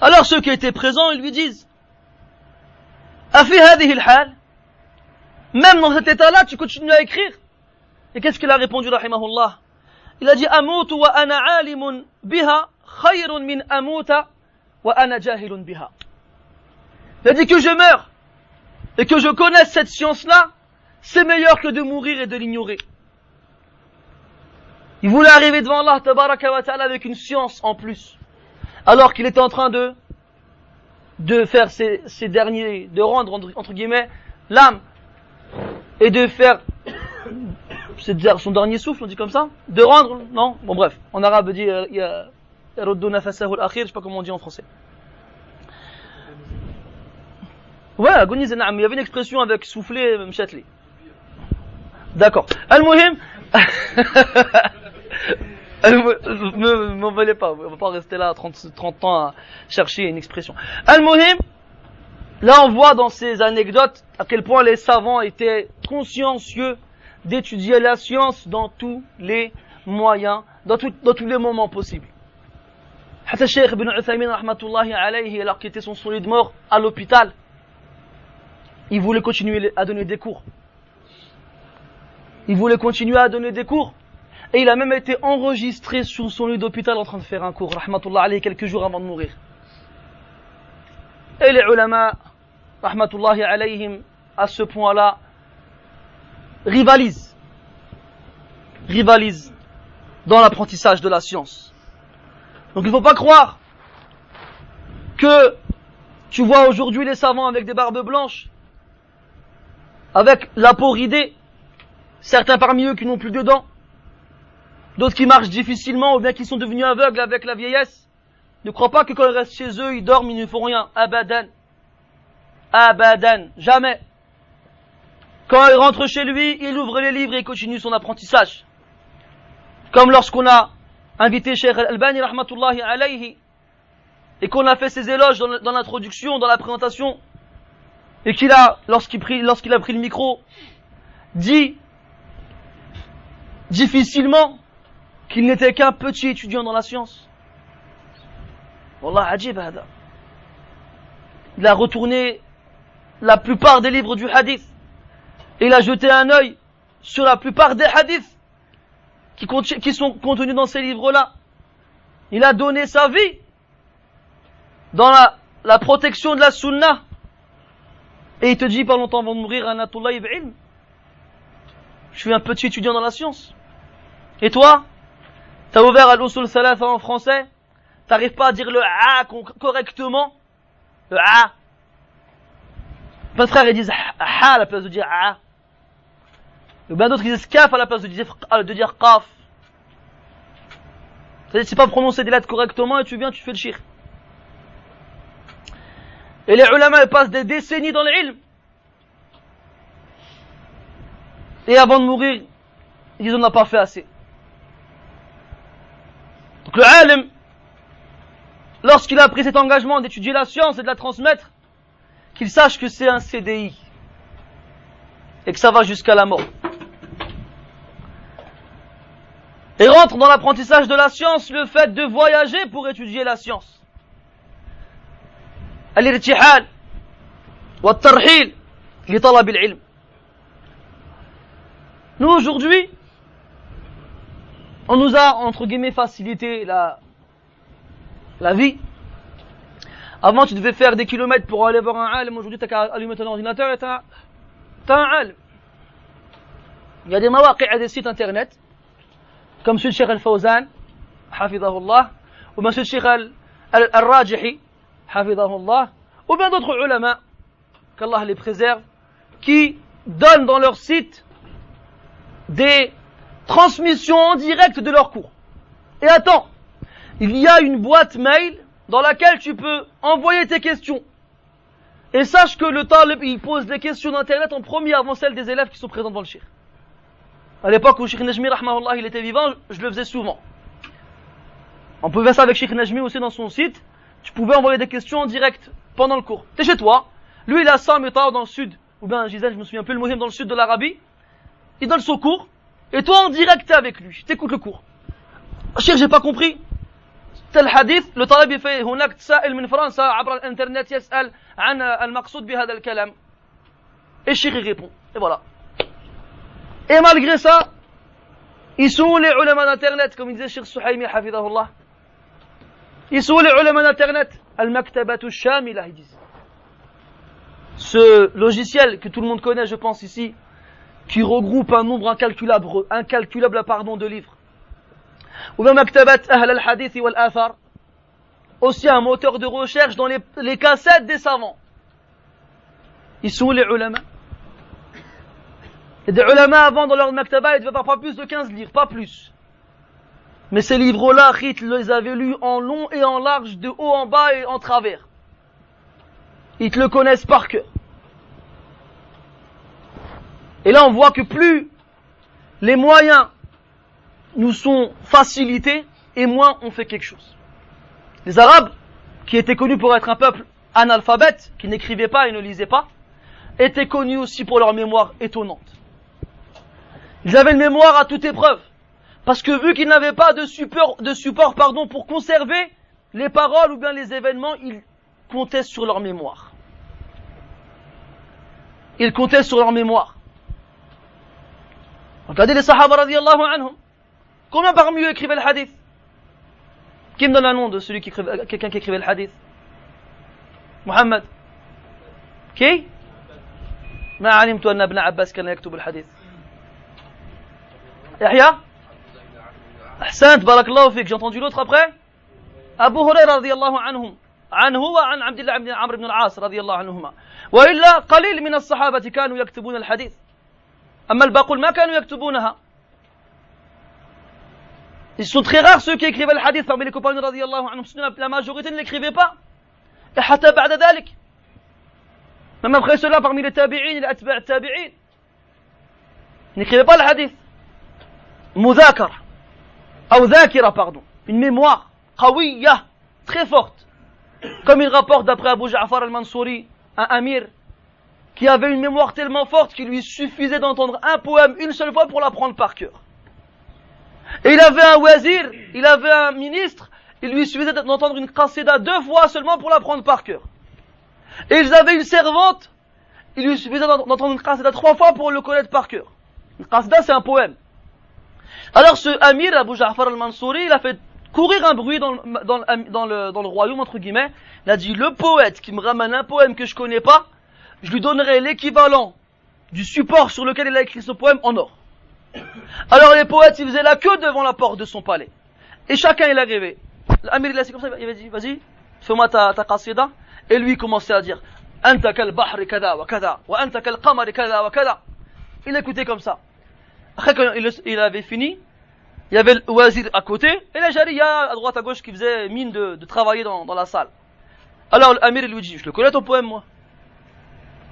Alors ceux qui étaient présents, ils lui disent Afi hadhihi al-hal, même dans cet état-là, tu continues à écrire. Et qu'est-ce qu'il a répondu, rahimahullah? Il a dit Amutu wa ana alimun biha khayrun min amuta wa ana jahilun biha. Il a dit que je meurs et que je connaisse cette science-là, c'est meilleur que de mourir et de l'ignorer. Il voulait arriver devant Allah tabaraka wa ta'ala avec une science en plus, alors qu'il était en train de faire ces derniers, de rendre entre guillemets l'âme et de faire c'est-à-dire son dernier souffle, on dit comme ça, de rendre, non, bon bref, en arabe dit il y a yaruddu nafasahu al-akhir, je sais pas comment on dit en français. Ouais, agoniser, il y avait une expression avec souffler, mchatli. D'accord. Al-Muhim, ne m'en voulez pas, on va pas rester là 30 ans à chercher une expression. Al-Muhim, là on voit dans ces anecdotes à quel point les savants étaient consciencieux d'étudier la science dans tous les moyens, dans tous les moments possibles. Hatta Cheikh Ibn Uthaymin rahmatullahi alayhi, alors qu'il était son solide mort à l'hôpital, il voulait continuer à donner des cours. Il voulait continuer à donner des cours. Et il a même été enregistré sur son lit d'hôpital en train de faire un cours, rahmatullah alayhi, quelques jours avant de mourir. Et les ulama, rahmatullahi alayhim, à ce point-là, rivalisent dans l'apprentissage de la science. Donc il ne faut pas croire que tu vois aujourd'hui les savants avec des barbes blanches, avec la peau ridée, certains parmi eux qui n'ont plus de dents, d'autres qui marchent difficilement ou bien qui sont devenus aveugles avec la vieillesse. Ne crois pas que quand ils restent chez eux, ils dorment, ils ne font rien. Abadan. Abadan. Jamais. Quand il rentre chez lui, il ouvre les livres et il continue son apprentissage. Comme lorsqu'on a invité Cheikh Al-Albani rahmatullahi alayhi et qu'on a fait ses éloges dans l'introduction, dans la présentation, et qu'il a, lorsqu'il a pris le micro, dit difficilement qu'il n'était qu'un petit étudiant dans la science. Wallah ajib hada. Il a retourné la plupart des livres du hadith. Et il a jeté un œil sur la plupart des hadiths qui sont contenus dans ces livres-là. Il a donné sa vie dans la protection de la sunna. Et il te dit pas longtemps avant de mourir, Anatullah ibn ilm. Je suis un petit étudiant dans la science. Et toi, t'as ouvert al-usul thalatha en français, t'arrives pas à dire le A correctement. Le A. Plein de frères ils disent A à la place de dire A. Et bien d'autres ils disent Kaf à la place de dire Qaf. C'est-à-dire c'est pas prononcer des lettres correctement et tu viens, tu fais le shir. Et les ulama ils passent des décennies dans l'ilm. Et avant de mourir, ils disent on n'a pas fait assez. Donc le alim, lorsqu'il a pris cet engagement d'étudier la science et de la transmettre, qu'il sache que c'est un CDI et que ça va jusqu'à la mort. Et rentre dans l'apprentissage de la science le fait de voyager pour étudier la science. Al-irtihal wa at-tarhil li talab al-ilm. Nous aujourd'hui, on nous a entre guillemets facilité la vie. Avant tu devais faire des kilomètres pour aller voir un alim, aujourd'hui tu n'as qu'à allumer ton ordinateur et tu as un alim. Il y a des mawaqi' et des sites internet comme celui de Cheikh Al-Fawzan, hafidahullah, ou bien celui de Cheikh Al-Rajihi, hafidahullah, ou bien d'autres ulama, qu'Allah les préserve, qui donnent dans leur site des transmissions en direct de leurs cours. Et attends, il y a une boîte mail dans laquelle tu peux envoyer tes questions. Et sache que le talib, il pose les questions d'internet en premier avant celles des élèves qui sont présents devant le cheikh. À l'époque où Cheikh Najmi, rahmahullah, il était vivant, je le faisais souvent. On pouvait faire ça avec Cheikh Najmi aussi dans son site. Tu pouvais envoyer des questions en direct pendant le cours. T'es chez toi, lui il est à 100 mètres dans le sud, ou bien Gisèle, je me souviens plus, le Mohim dans le sud de l'Arabie. Il donne son cours, et toi en direct t'es avec lui, t'écoutes le cours. Cheikh, j'ai pas compris. tel hadith, le talib il fait هناك سائل من فرنسا عبر الانترنت يسأل عن المقصود بهذا الكلام. Et Cheikh il répond. Et voilà. Et malgré ça, ils sont les ulama d'internet, comme il disait Cheikh Souhaimi, hafidahullah. Ils sont les ulama d'internet. Al-Maktabatu Shamila, ils disent. Ce logiciel que tout le monde connaît, je pense ici, qui regroupe un nombre incalculable de livres. Ou bien Maktabat Ahl al-Hadith wal Athar, aussi un moteur de recherche dans les cassettes des savants. Ils sont les ulama. Et des ulama avant dans leur maktaba, ils devaient avoir pas plus de 15 livres, pas plus. Mais ces livres-là, ils les avaient lus en long et en large, de haut en bas et en travers. Ils te le connaissent par cœur. Et là, on voit que plus les moyens nous sont facilités, et moins on fait quelque chose. Les Arabes, qui étaient connus pour être un peuple analphabète, qui n'écrivait pas et ne lisait pas, étaient connus aussi pour leur mémoire étonnante. Ils avaient une mémoire à toute épreuve. Parce que vu qu'ils n'avaient pas de support pour conserver les paroles ou bien les événements, ils comptaient sur leur mémoire. Ils comptaient sur leur mémoire. Regardez les Sahaba radiyallahu anhum. Combien parmi eux écrivaient le hadith? Qui me donne le nom de celui quelqu'un qui écrivait le hadith? Muhammad. Qui? ما علمت أن ابن عباس كان يكتب الحديث. يحيى أحسنت بارك الله فيك. J'ai entendu l'autre après. أبو هريرة رضي الله عنه وعن عبد الله بن عمرو بن العاص رضي الله عنهما. وإلا قليل من الصحابة كانوا يكتبون الحديث. أما الباقون ما كانوا يكتبونها. Ils sont très rares ceux qui écrivaient le hadith parmi les compagnons رضي الله عنهم. La majorité ne l'écrivait pas. Et حتى بعد ذلك. Même après cela, parmi les tabi'in et les atba' tabi'in, ils n'écrivaient pas le hadith. Mudhakara, ou dhakira, pardon. Une mémoire, qawiyya, très forte. Comme il rapporte d'après Abu Ja'far al-Mansouri, un amir, qui avait une mémoire tellement forte qu'il lui suffisait d'entendre un poème une seule fois pour l'apprendre par cœur. Et il avait un wazir, il avait un ministre, il lui suffisait d'entendre une qasida 2 fois seulement pour l'apprendre par cœur. Et ils avaient une servante, il lui suffisait d'entendre une qasida 3 fois pour le connaître par cœur. Une qasida, c'est un poème. Alors ce Amir, Abu Ja'far al-Mansouri, il a fait courir un bruit dans le royaume, entre guillemets. Il a dit, le poète qui me ramène un poème que je connais pas, je lui donnerai l'équivalent du support sur lequel il a écrit ce poème en or. Alors les poètes, ils faisaient la queue devant la porte de son palais. Et chacun, il arrivait. L'Amir, il a dit comme ça, il a dit, vas-y, fais-moi ta qasida. Et lui, il commençait à dire, Anta kal bahri kada wa kada, wa anta kal qamari kada wa kada. Il écoutait comme ça. Après, quand il avait fini, il y avait le wazir à côté, et la jariya à droite à gauche qui faisait mine de travailler dans la salle. Alors l'Amir lui dit, je le connais ton poème moi.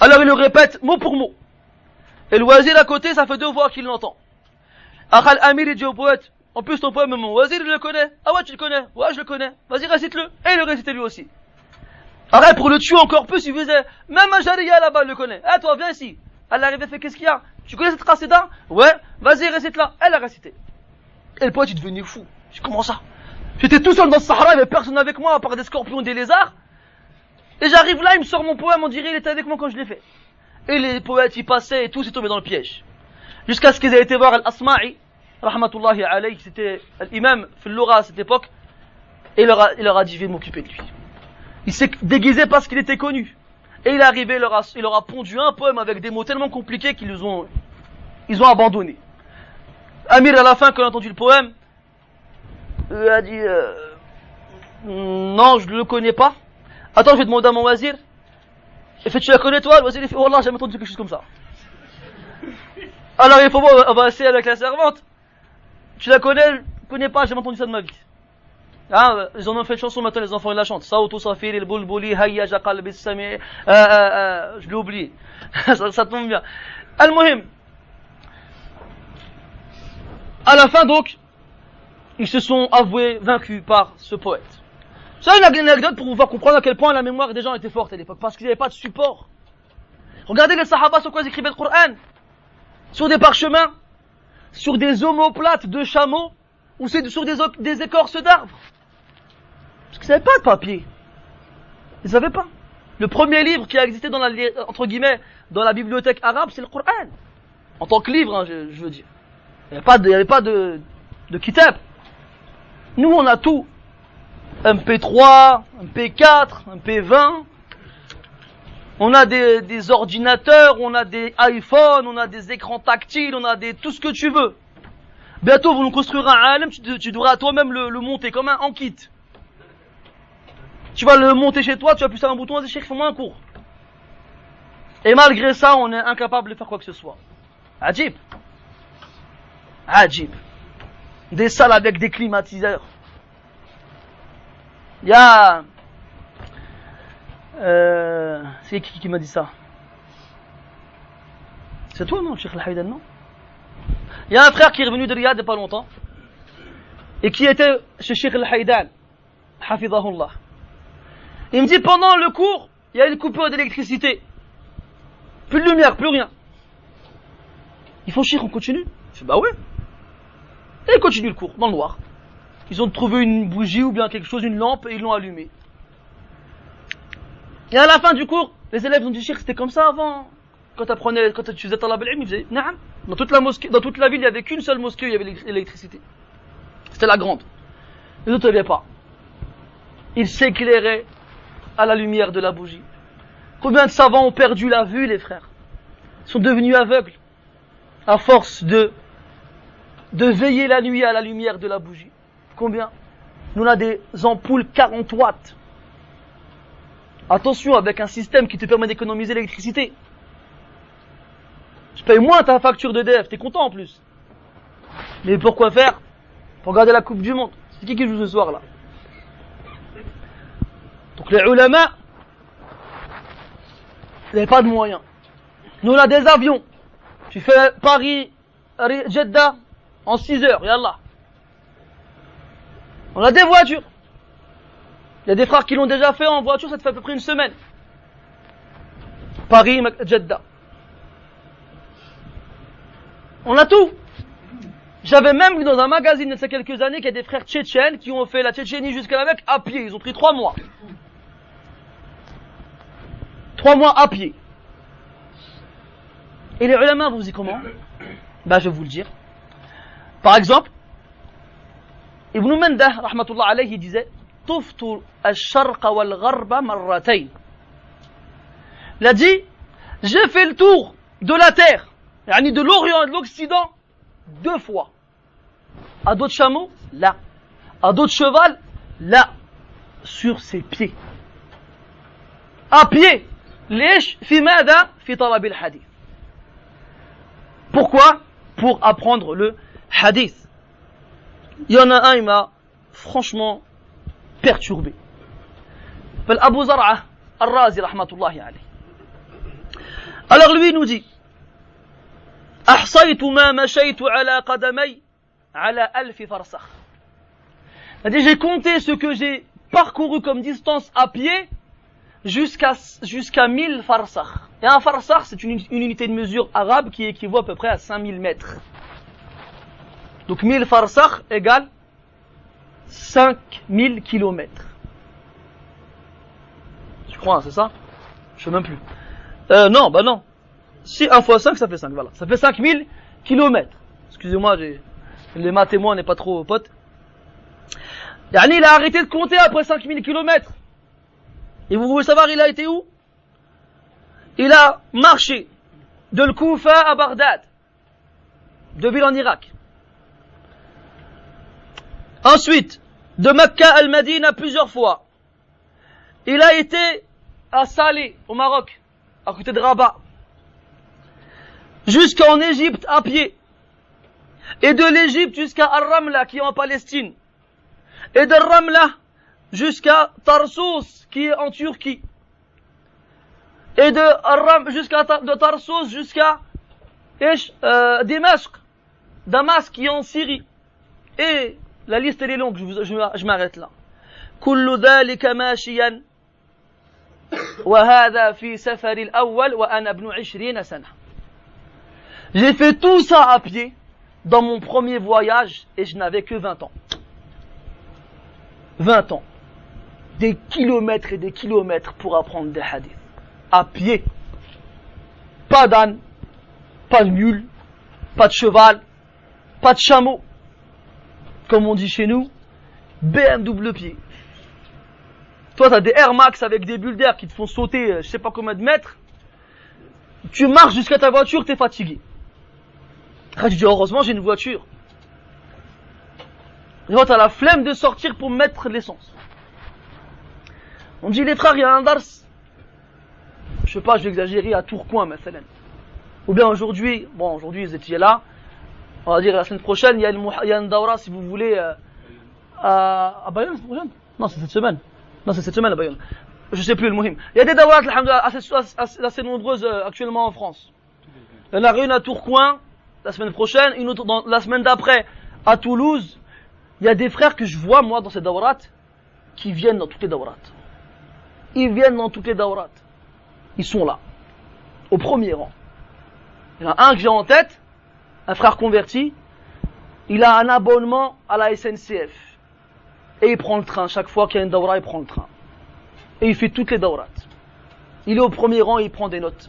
Alors il le répète mot pour mot. Et le wazir à côté, ça fait 2 fois qu'il l'entend. Après l'Amir il dit au poète, en plus ton poème, mon wazir il le connaît. Ah ouais tu le connais? Ouais je le connais. Vas-y récite-le. Et il le récitait lui aussi. Après pour le tuer encore plus, il faisait, même un jariya là-bas il le connaît. Eh toi viens ici. Elle arrivait fait qu'est-ce qu'il y a? Tu connais cette qasida? Ouais, vas-y récite-la. Elle a récité. Et le poète, il devenait fou. Je dis, comment ça? J'étais tout seul dans le Sahara, il n'y avait personne avec moi, à part des scorpions et des lézards. Et j'arrive là, il me sort mon poème, on dirait il était avec moi quand je l'ai fait. Et les poètes, ils passaient et tout, c'est tombé dans le piège. Jusqu'à ce qu'ils aient été voir Al-Asma'i, rahmatullahi alayhi, c'était l'imam Filloura à cette époque, et il leur a dit, je vais m'occuper de lui. Il s'est déguisé parce qu'il était connu. Et il est arrivé, il leur a pondu un poème avec des mots tellement compliqués qu'ils ont abandonné. Amir, à la fin, quand il a entendu le poème, il a dit, non, je ne le connais pas. Attends, je vais demander à mon wazir. Il fait, tu la connais toi? Le wazir, il fait, oh là, j'ai jamais entendu quelque chose comme ça. Alors, il faut, on va essayer avec la servante. Tu la connais? Je ne connais pas, j'ai jamais entendu ça de ma vie. Ah, ils en ont fait une chanson, maintenant les enfants ils la chantent. Saoutou Safir, il Boulbouli, Hayya Jaqal Bissami. Je l'ai oublié. Ça tombe bien. Al-Muhim. À la fin donc, ils se sont avoués vaincus par ce poète. C'est une anecdote pour vous faire comprendre à quel point la mémoire des gens était forte à l'époque, parce qu'il n'y avait pas de support. Regardez les Sahaba sur quoi ils écrivaient le Coran. Sur des parchemins, sur des omoplates de chameaux, ou c'est sur des écorces d'arbres. Parce qu'ils n'avaient pas de papier. Ils n'avaient pas. Le premier livre qui a existé dans entre guillemets, dans la bibliothèque arabe, c'est le Coran. En tant que livre, hein, je veux dire. Il n'y avait pas de kitab. Nous, on a tout. MP3, MP4, MP20. On a des ordinateurs, on a des iPhones, on a des écrans tactiles, on a tout ce que tu veux. Bientôt, vous nous construirez un alim, tu devras toi-même le monter comme en kit. Tu vas le monter chez toi, tu appuies sur un bouton, vas-y, fais-moi un cours. Et malgré ça, on est incapable de faire quoi que ce soit. Ajib. Ajib. Des salles avec des climatiseurs. Il y a... c'est qui m'a dit ça? C'est toi, non, Cheikh Al-Haïdan, non? Il y a un frère qui est revenu de Riyad il n'y a pas longtemps et qui était chez Cheikh Al-Haïdan, hafidahullah. Il me dit, pendant le cours, il y a une coupure d'électricité. Plus de lumière, plus rien. Il faut, Cheikh, on continue? Je dis, bah ouais. Et ils continuent le cours, dans le noir. Ils ont trouvé une bougie ou bien quelque chose, une lampe, et ils l'ont allumée. Et à la fin du cours, les élèves ont dit, Cheikh, c'était comme ça avant. Quand tu faisais talab al-ilm, ils faisaient, naam. Dans toute la ville, il n'y avait qu'une seule mosquée où il y avait l'électricité. C'était la grande. Les autres, il n'y avait pas. Ils s'éclairaient à la lumière de la bougie. Combien de savants ont perdu la vue, les frères? Ils sont devenus aveugles à force de veiller la nuit à la lumière de la bougie. Combien? Nous, on a des ampoules 40 watts. Attention, avec un système qui te permet d'économiser l'électricité. Je paye moins ta facture d'EDF, t'es content en plus. Mais pourquoi faire? Pour regarder la Coupe du Monde. C'est qui joue ce soir là? Donc les ulama, ils n'avaient pas de moyens. Nous on a des avions. Tu fais Paris-Jeddah en 6 heures, yallah. On a des voitures. Il y a des frères qui l'ont déjà fait en voiture, ça te fait à peu près une semaine. Paris-Jeddah. On a tout. J'avais même vu dans un magazine il y a quelques années qu'il y a des frères tchétchènes qui ont fait la Tchétchénie jusqu'à la Mecque à pied. Ils ont pris 3 mois. 3 mois à pied. Et les ulama, vous dites comment? Ben, je vais vous le dire. Par exemple, Ibn Mandah, rahmatullah alayhi, il disait Tuftu al-sharqa wal-gharba marratayn. Il a dit, j'ai fait le tour de la terre, de l'Orient et de l'Occident, 2 fois. À dos de chameau, là. À dos de cheval, là. Sur ses pieds. À pied. Lèche, fi mada, fi talab al-hadith. Pourquoi? Pour apprendre le hadith. Il y en a un, il m'a franchement perturbé. Abu Zar'a al-Razi, rahmatullahi alayhi. Alors lui, il nous dit أحصيت ما مشيت على قدمي على 1000 فرسخ. C'est-à-dire, j'ai compté ce que j'ai parcouru comme distance à pied jusqu'à 1000 farsakh. Et un farsakh, c'est une unité de mesure arabe qui équivaut à peu près à 5000 mètres. Donc 1000 farsakh égale 5000 kilomètres. Je crois, c'est ça? Je sais même plus. Non, bah non. Si 1 fois 5, ça fait 5, voilà. Ça fait 5000 kilomètres. Excusez-moi, les maths et moi, on n'est pas trop potes. Yani, il a arrêté de compter après 5000 kilomètres. Et vous voulez savoir, il a été où? Il a marché de l'Koufa à Bagdad, de ville en Irak. Ensuite, de Mecca à Al-Madina plusieurs fois. Il a été à Salé, au Maroc, à côté de Rabat. Jusqu'en Égypte à pied. Et de l'Égypte jusqu'à Ar-Ramla, qui est en Palestine. Et de Ramla jusqu'à Tarsus, qui est en Turquie. Et de Tarsus jusqu'à Damas, qui est en Syrie. Et la liste elle est longue, je m'arrête là. كل ذلك ماشيا وهذا في سفر الأول وأنا ابن 20 سنة. J'ai fait tout ça à pied dans mon premier voyage et je n'avais que 20 ans. 20 ans. Des kilomètres et des kilomètres pour apprendre des hadiths. À pied. Pas d'âne, pas de mule, pas de cheval, pas de chameau. Comme on dit chez nous, BMW pied. Toi, t'as des Air Max avec des bulles d'air qui te font sauter je sais pas combien de mètres. Tu marches jusqu'à ta voiture, t'es fatigué. Après, tu dis, heureusement, j'ai une voiture. Et toi, t'as la flemme de sortir pour mettre l'essence. On dit, les frères, il y a un dars. Je sais pas, je vais exagérer à Tourcoing, mais c'est ou bien aujourd'hui, vous étiez là. On va dire la semaine prochaine, il y a une daura, si vous voulez, à Bayonne, la semaine prochaine? Non, c'est cette semaine. Non, c'est cette semaine à Bayonne. Je sais plus, le muhim. Il y a des dawras, assez nombreuses actuellement en France. Il y en a une à Tourcoing, la semaine prochaine, une autre la semaine d'après à Toulouse. Il y a des frères que je vois, moi, dans ces dawrats, qui viennent dans toutes les dawrats. Ils viennent dans toutes les dawrats. Ils sont là. Au premier rang. Il y en a un que j'ai en tête, un frère converti. Il a un abonnement à la SNCF. Et il prend le train. Chaque fois qu'il y a une dawra, il prend le train. Et il fait toutes les dawrats. Il est au premier rang et il prend des notes.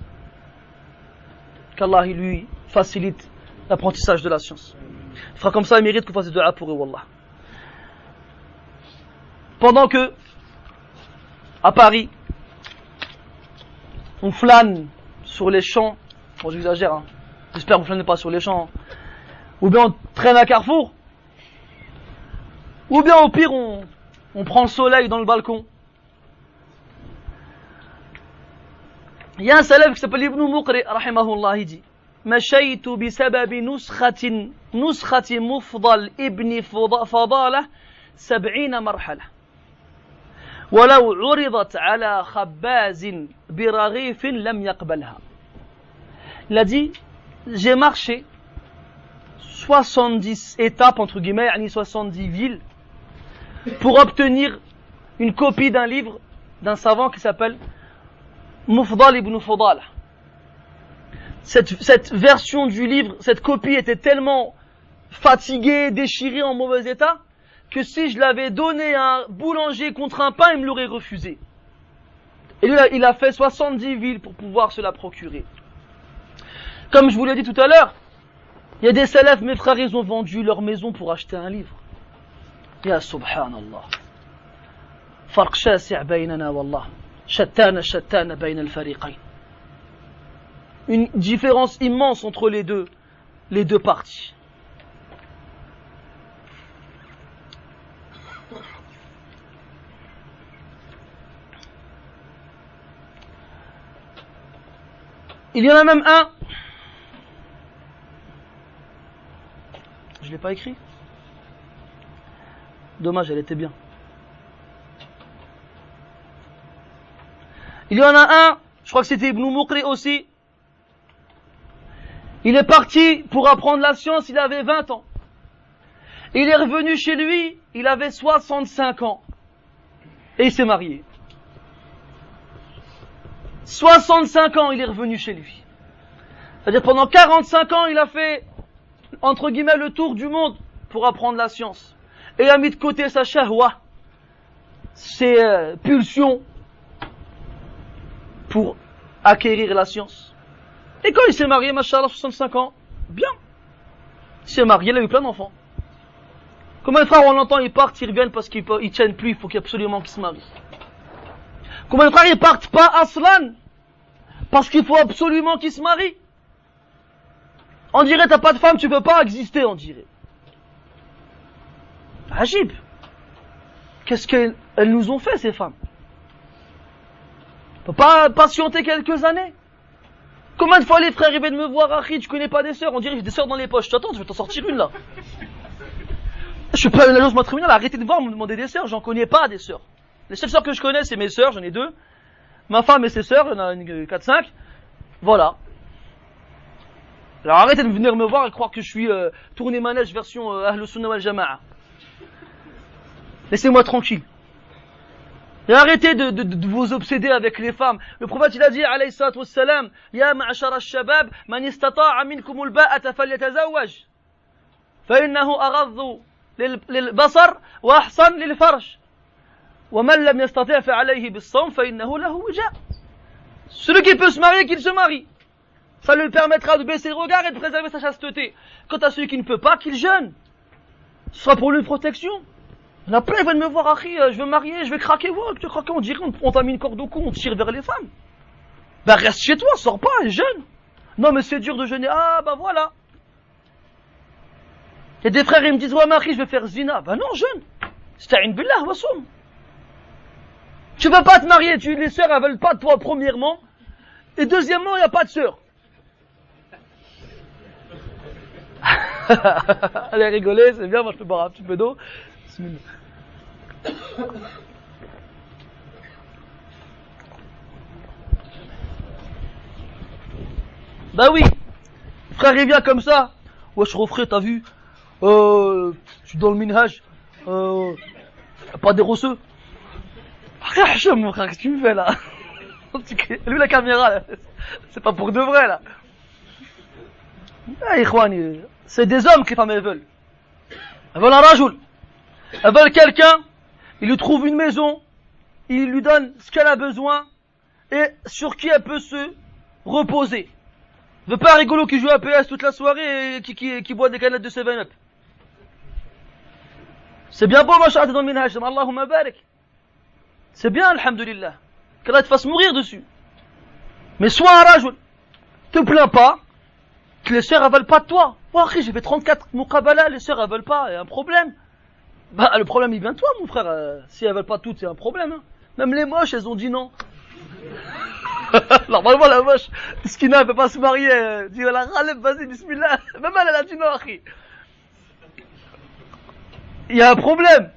Qu'Allah il lui facilite l'apprentissage de la science. Il fera comme ça, il mérite qu'on fasse des du'a pour eux, wallah. Pendant que, à Paris, on flâne sur les champs. Bon, j'exagère, hein. J'espère que vous flânez pas sur les champs. Ou bien on traîne à Carrefour. Ou bien au pire, on prend le soleil dans le balcon. Il y a un salaf qui s'appelle Ibn Muqri, rahimahullah, il dit مشيت بسبب نسخة مفضل ابن فضالة 70 مرحلة ولو عرضت على خباز برغيف لم يقبلها. Il a dit, j'ai marché 70 étapes, entre guillemets, 70 villes, pour obtenir une copie d'un livre d'un savant qui s'appelle Mufdal ibn Fadala. Cette version du livre, cette copie était tellement fatiguée, déchirée, en mauvais état, que si je l'avais donné à un boulanger contre un pain, il me l'aurait refusé. Et lui, il a fait 70 villes pour pouvoir se la procurer. Comme je vous l'ai dit tout à l'heure, il y a des salafs, mes frères, ils ont vendu leur maison pour acheter un livre. Ya subhanallah. Farq shasi' baynana wallah. Shattana bayna al-fariqayn. Une différence immense entre les deux parties. Il y en a même un. Je l'ai pas écrit. Dommage, elle était bien. Il y en a un, je crois que c'était Ibn Muqri aussi. Il est parti pour apprendre la science, il avait 20 ans. Il est revenu chez lui, il avait 65 ans. Et il s'est marié. 65 ans, il est revenu chez lui. C'est-à-dire pendant 45 ans, il a fait, entre guillemets, le tour du monde pour apprendre la science et a mis de côté sa shahwa, ses pulsions, pour acquérir la science. Et quand il s'est marié, machallah, 65 ans, bien. Il s'est marié, il a eu plein d'enfants. Combien de frères on l'entend, ils partent, ils reviennent parce qu'ils tiennent plus, il faut absolument qu'ils se marient. Combien de frères ils partent pas aslan parce qu'il faut absolument qu'ils se marient. On dirait t'as pas de femme, tu peux pas exister, on dirait. Ajib. Qu'est-ce qu'elles nous ont fait ces femmes? On peut pas patienter quelques années. Combien de fois les frères viennent me voir, Akhi, tu connais pas des sœurs? On dirait que j'ai des sœurs dans les poches. T'attends, je vais t'en sortir une là. Je suis pas une agence matrimoniale, arrêtez de voir me demander des sœurs, j'en connais pas des sœurs. Les seules sœurs que je connais, c'est mes sœurs, j'en ai 2. Ma femme et ses sœurs, il y en a 4-5. Voilà. Alors arrêtez de venir me voir et croire que je suis tourné manège version Ahl Sunnah wal Jama'a. Laissez-moi tranquille. Et arrêtez de vous obséder avec les femmes. Le prophète il a dit, alayhi salatu wassalam, Ya ma'ashara al-shabab, man istata'a minkum al-ba'ata falyatazawwaj. Fa'innahu aghaddu lil-basar wa ahsan lil-farj. وَمَنْ لَمْ يَسْتَطِعْ فَعَلَيْهِ بِالصَّوْمِ فَإِنَّهُ لَهُ وِجَاءٌ. Celui qui peut se marier, qu'il se marie. Ça lui permettra de baisser le regard et de préserver sa chasteté. Quant à celui qui ne peut pas, qu'il jeûne. Ce sera pour lui une protection. Il y en a plein, ils viennent me voir, Akhi, je veux me marier, je vais craquer. Ouais, tu craques, on dirait, on t'a mis une corde au cou, on te tire vers les femmes. Ben reste chez toi, sors pas et jeûne. Non mais c'est dur de jeûner. Ah ben voilà. Il y a des frères, ils me disent, ouais mais Akhi, je vais faire zina. Ben non, jeûne. Sta'in billah wa soum. Tu veux pas te marier, les sœurs elles veulent pas de toi premièrement, et deuxièmement il n'y a pas de sœurs. Allez rigoler, c'est bien, moi je peux boire un petit peu d'eau. Bah oui, frère il vient comme ça. Ouais je refrais, t'as vu, je suis dans le minhaj, pas des rosseux. Mon frère, qu'est-ce que tu me fais là? Lui la caméra là, c'est pas pour de vrai là. Ah, ikhwani, c'est des hommes que les femmes elles veulent. Elles veulent un rajoul. Elles veulent quelqu'un, il lui trouve une maison, il lui donne ce qu'elle a besoin et sur qui elle peut se reposer. Elle veut pas un rigolo qui joue à PS toute la soirée et qui boit des canettes de 7-Up. C'est bien beau ma charte dans le minhaj, Allahumma barik. C'est bien, alhamdulillah. Qu'Allah te fasse mourir dessus. Mais sois un rajoul. Te plains pas que les sœurs elles veulent pas de toi. Oh, j'ai fait 34 muqabala, les sœurs elles veulent pas, il y a un problème. Bah, le problème il vient de toi, mon frère. Si elles veulent pas toutes, c'est un problème. Hein. Même les moches, elles ont dit non. Normalement, la moche, Skina, elle peut pas se marier. Elle dit, la raleb, vas-y, bismillah. Même elle a dit non, akhi. Il y a un problème.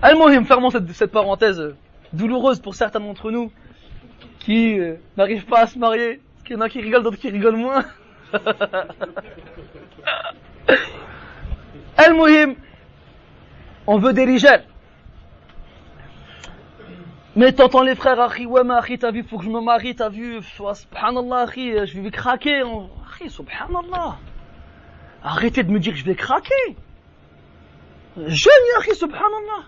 Al-Mohim, fermons cette parenthèse douloureuse pour certains d'entre nous qui n'arrivent pas à se marier. Parce qu'il y en a qui rigolent, d'autres qui rigolent moins. Al-Mohim, on veut des rijal. Mais t'entends les frères, Akhi, ouais mais Akhi, t'as vu, faut que je me marie, t'as vu, subhanallah Akhi, je vais craquer. Akhi, subhanallah. Arrêtez de me dire que je vais craquer. Jeune, Akhi, subhanallah.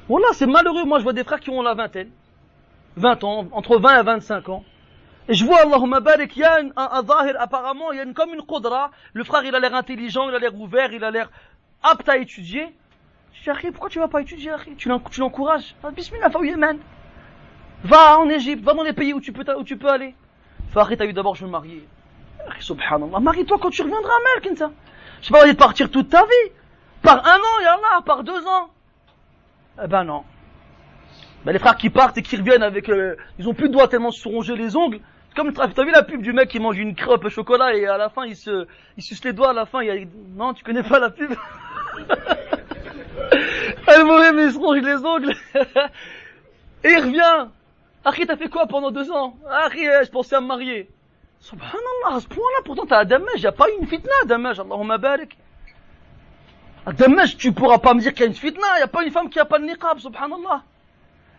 Voilà, c'est malheureux. Moi, je vois des frères qui ont la vingtaine. 20 ans, entre 20 et 25 ans. Et je vois, Allahumma barik, il y a un zahir, apparemment, il y a comme une qudra. Le frère, il a l'air intelligent, il a l'air ouvert, il a l'air apte à étudier. Je dis, Akhi, pourquoi tu vas pas étudier, Akhi? Tu l'encourages. Bismillah, fa Yémen. Va en Égypte, va dans les pays où tu peux aller. Fa Akhi, t'as eu d'abord, je veux me marier. Akhi, subhanallah. Marie-toi quand tu reviendras, mec, ça. Je sais pas, envie de partir toute ta vie. Par 1 an, yallah, par 2 ans. Eh ben non. Ben les frères qui partent et qui reviennent avec... ils ont plus de doigts tellement se sont rongés les ongles. C'est comme, t'as vu la pub du mec qui mange une crêpe au chocolat et à la fin il suce les doigts à la fin. Non, tu connais pas la pub? Elle mourait mais il se ronge les ongles. Et il revient. Akhi, t'as fait quoi pendant 2 ans? Akhi, je pensais à me marier. Subhanallah, à ce point-là, pourtant t'as Adamaj, y a pas eu une fitna Adamaj, Allahumma barik. Adamaj, tu pourras pas me dire qu'il y a une fitna, y a pas une femme qui a pas de niqab, subhanallah.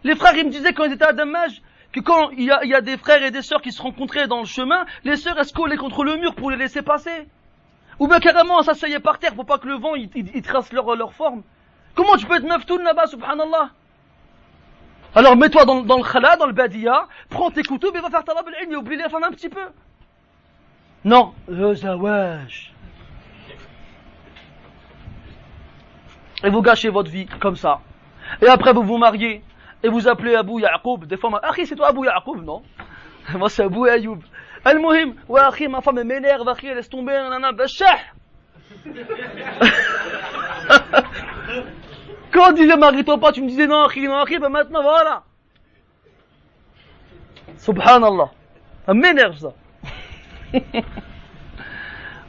Les frères, ils me disaient quand ils étaient à Adamaj, que quand il y a des frères et des sœurs qui se rencontraient dans le chemin, les sœurs elles se collaient contre le mur pour les laisser passer. Ou bien carrément s'asseyer par terre pour pas que le vent il trace leur forme. Comment tu peux être meftoun là-bas, subhanallah? Alors mets-toi dans le khala, dans le badia, prends tes couteaux et va faire talab al-ilm et oublie les femmes un petit peu. Non, le zawaj. Et vous gâchez votre vie comme ça. Et après vous vous mariez et vous appelez Abou Ya'qoub. Des fois, Akhi, c'est toi Abou Ya'qoub? Non. Moi c'est Abou Ayoub. Al-Muhim, ouais Akhi, ma femme m'énerve, Akhi, laisse tomber, nanana, bachah. Quand on disait marie-toi pas, tu me disais non Akhi, ben maintenant voilà. Subhanallah. Ça m'énerve ça.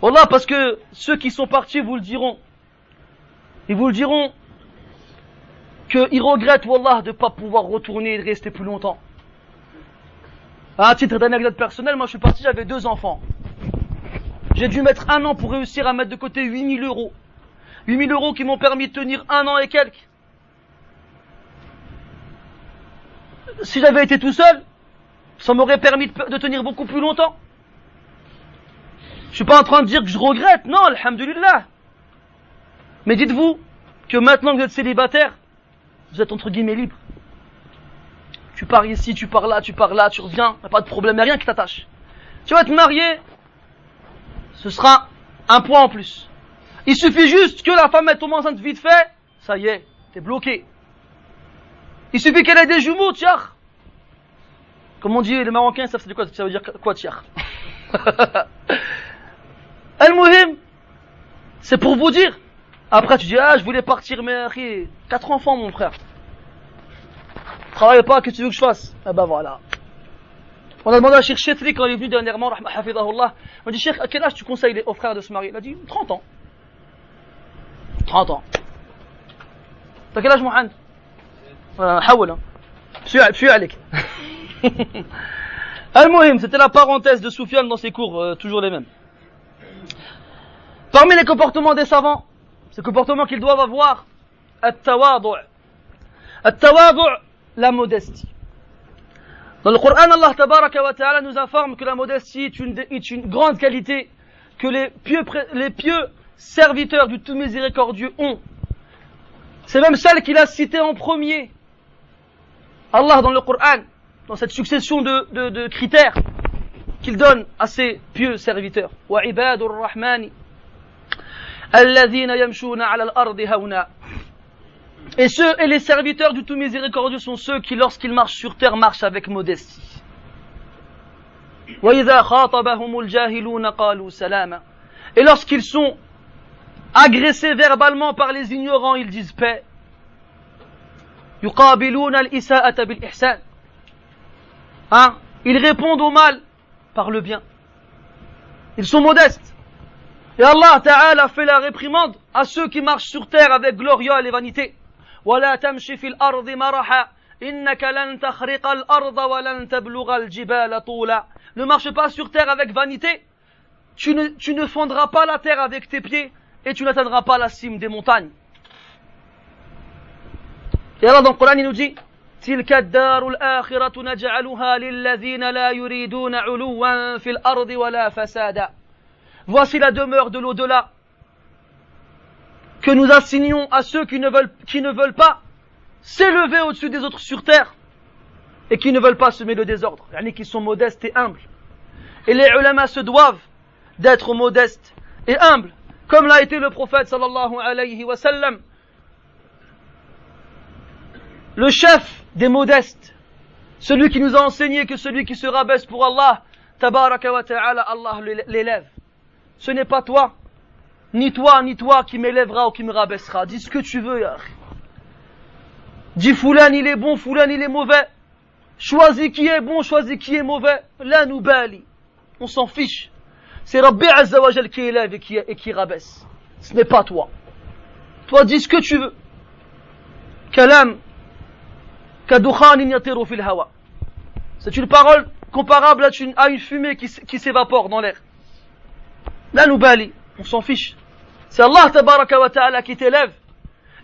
Wallah, parce que ceux qui sont partis vous le diront. Ils vous le diront qu'ils regrettent, Wallah, de ne pas pouvoir retourner et de rester plus longtemps. À titre d'anecdote personnelle, moi je suis parti, j'avais 2 enfants. J'ai dû mettre 1 an pour réussir à mettre de côté 8 000 euros. 8 000 euros qui m'ont permis de tenir 1 an et quelques. Si j'avais été tout seul, ça m'aurait permis de tenir beaucoup plus longtemps. Je suis pas en train de dire que je regrette, non, alhamdulillah. Mais dites-vous que maintenant que vous êtes célibataire, vous êtes entre guillemets libre. Tu pars ici, tu pars là, tu reviens, y a pas de problème, y a rien qui t'attache. Tu vas te marier, ce sera un point en plus. Il suffit juste que la femme elle tombe enceinte vite fait, ça y est, t'es bloqué. Il suffit qu'elle ait des jumeaux, tiar. Comme on dit, les Marocains savent c'est quoi, ça veut dire quoi, tiar. Al-Muhim, c'est pour vous dire. Après tu dis, ah je voulais partir, mais 4 enfants mon frère. Travaille pas, qu'est-ce que tu veux que je fasse? Ah bah voilà. On a demandé à Cheikh Chetri quand il est venu dernièrement, hafidahullah. On dit, Cheikh, à quel âge tu conseilles aux frères de se marier? Il a dit, 30 ans. 30 ans. T'as quel âge, Mohamed? Hawala. Suis Alek. Al-Muhim, c'était la parenthèse de Soufiane dans ses cours, toujours les mêmes. Parmi les comportements des savants, ces comportements qu'ils doivent avoir, at-tawadu'. At-tawadu', la modestie. Dans le Coran, Allah tabaraka wa ta'ala nous informe que la modestie est une grande qualité que les pieux serviteurs du tout miséricordieux ont. C'est même celle qu'il a citée en premier. Allah dans le Coran, dans cette succession de critères qu'il donne à ses pieux serviteurs. Wa ibadur rahmani alladhina yamshuna 'ala al-ardi hawna. Et les serviteurs du tout miséricordieux sont ceux qui, lorsqu'ils marchent sur terre, marchent avec modestie. وَإِذَا خَاطَبَهُمُ الْجَاهِلُونَ قَالُوا سَلَامًا. Et lorsqu'ils sont agressés verbalement par les ignorants, ils disent paix. يُقَابِلُونَ الْإِسَاءَةَ بِالْإِحْسَانِ. Ils répondent au mal par le bien. Ils sont modestes. Et Allah Ta'ala fait la réprimande à ceux qui marchent sur terre avec gloriole et vanité. ولا تمشي في الأرض مرحا إنك لن تخرق الأرض ولن تبلغ الجبال طولا. Ne marche pas sur terre avec vanité. Tu ne fendras pas la terre avec tes pieds et tu n'atteindras pas la cime des montagnes. Et Allah dans le Coran il nous dit تلك الدار الآخرة نجعلها للذين لا يريدون علوا في الأرض ولا فسادا. Voici la demeure de l'au-delà que nous assignons à ceux qui ne veulent pas s'élever au-dessus des autres sur terre et qui ne veulent pas semer le désordre, qui sont modestes et humbles. Et les ulama se doivent d'être modestes et humbles, comme l'a été le prophète sallallahu alayhi wa sallam, le chef des modestes, celui qui nous a enseigné que celui qui se rabaisse pour Allah, tabaraka wa ta'ala, Allah l'élève. Ce n'est pas toi, ni toi qui m'élèvera ou qui me rabaissera. Dis ce que tu veux, ya. Dis Foulan il est bon, Foulan il est mauvais. Choisis qui est bon, choisis qui est mauvais. La noubali. On s'en fiche. C'est Rabbi Azza wa Jal qui élève et qui rabaisse. Ce n'est pas toi. Toi dis ce que tu veux. Kalam kadukhanin yatiru fil hawa. C'est une parole comparable à une fumée qui s'évapore dans l'air. La noubali. On s'en fiche. C'est Allah tabaraka wa ta'ala qui t'élève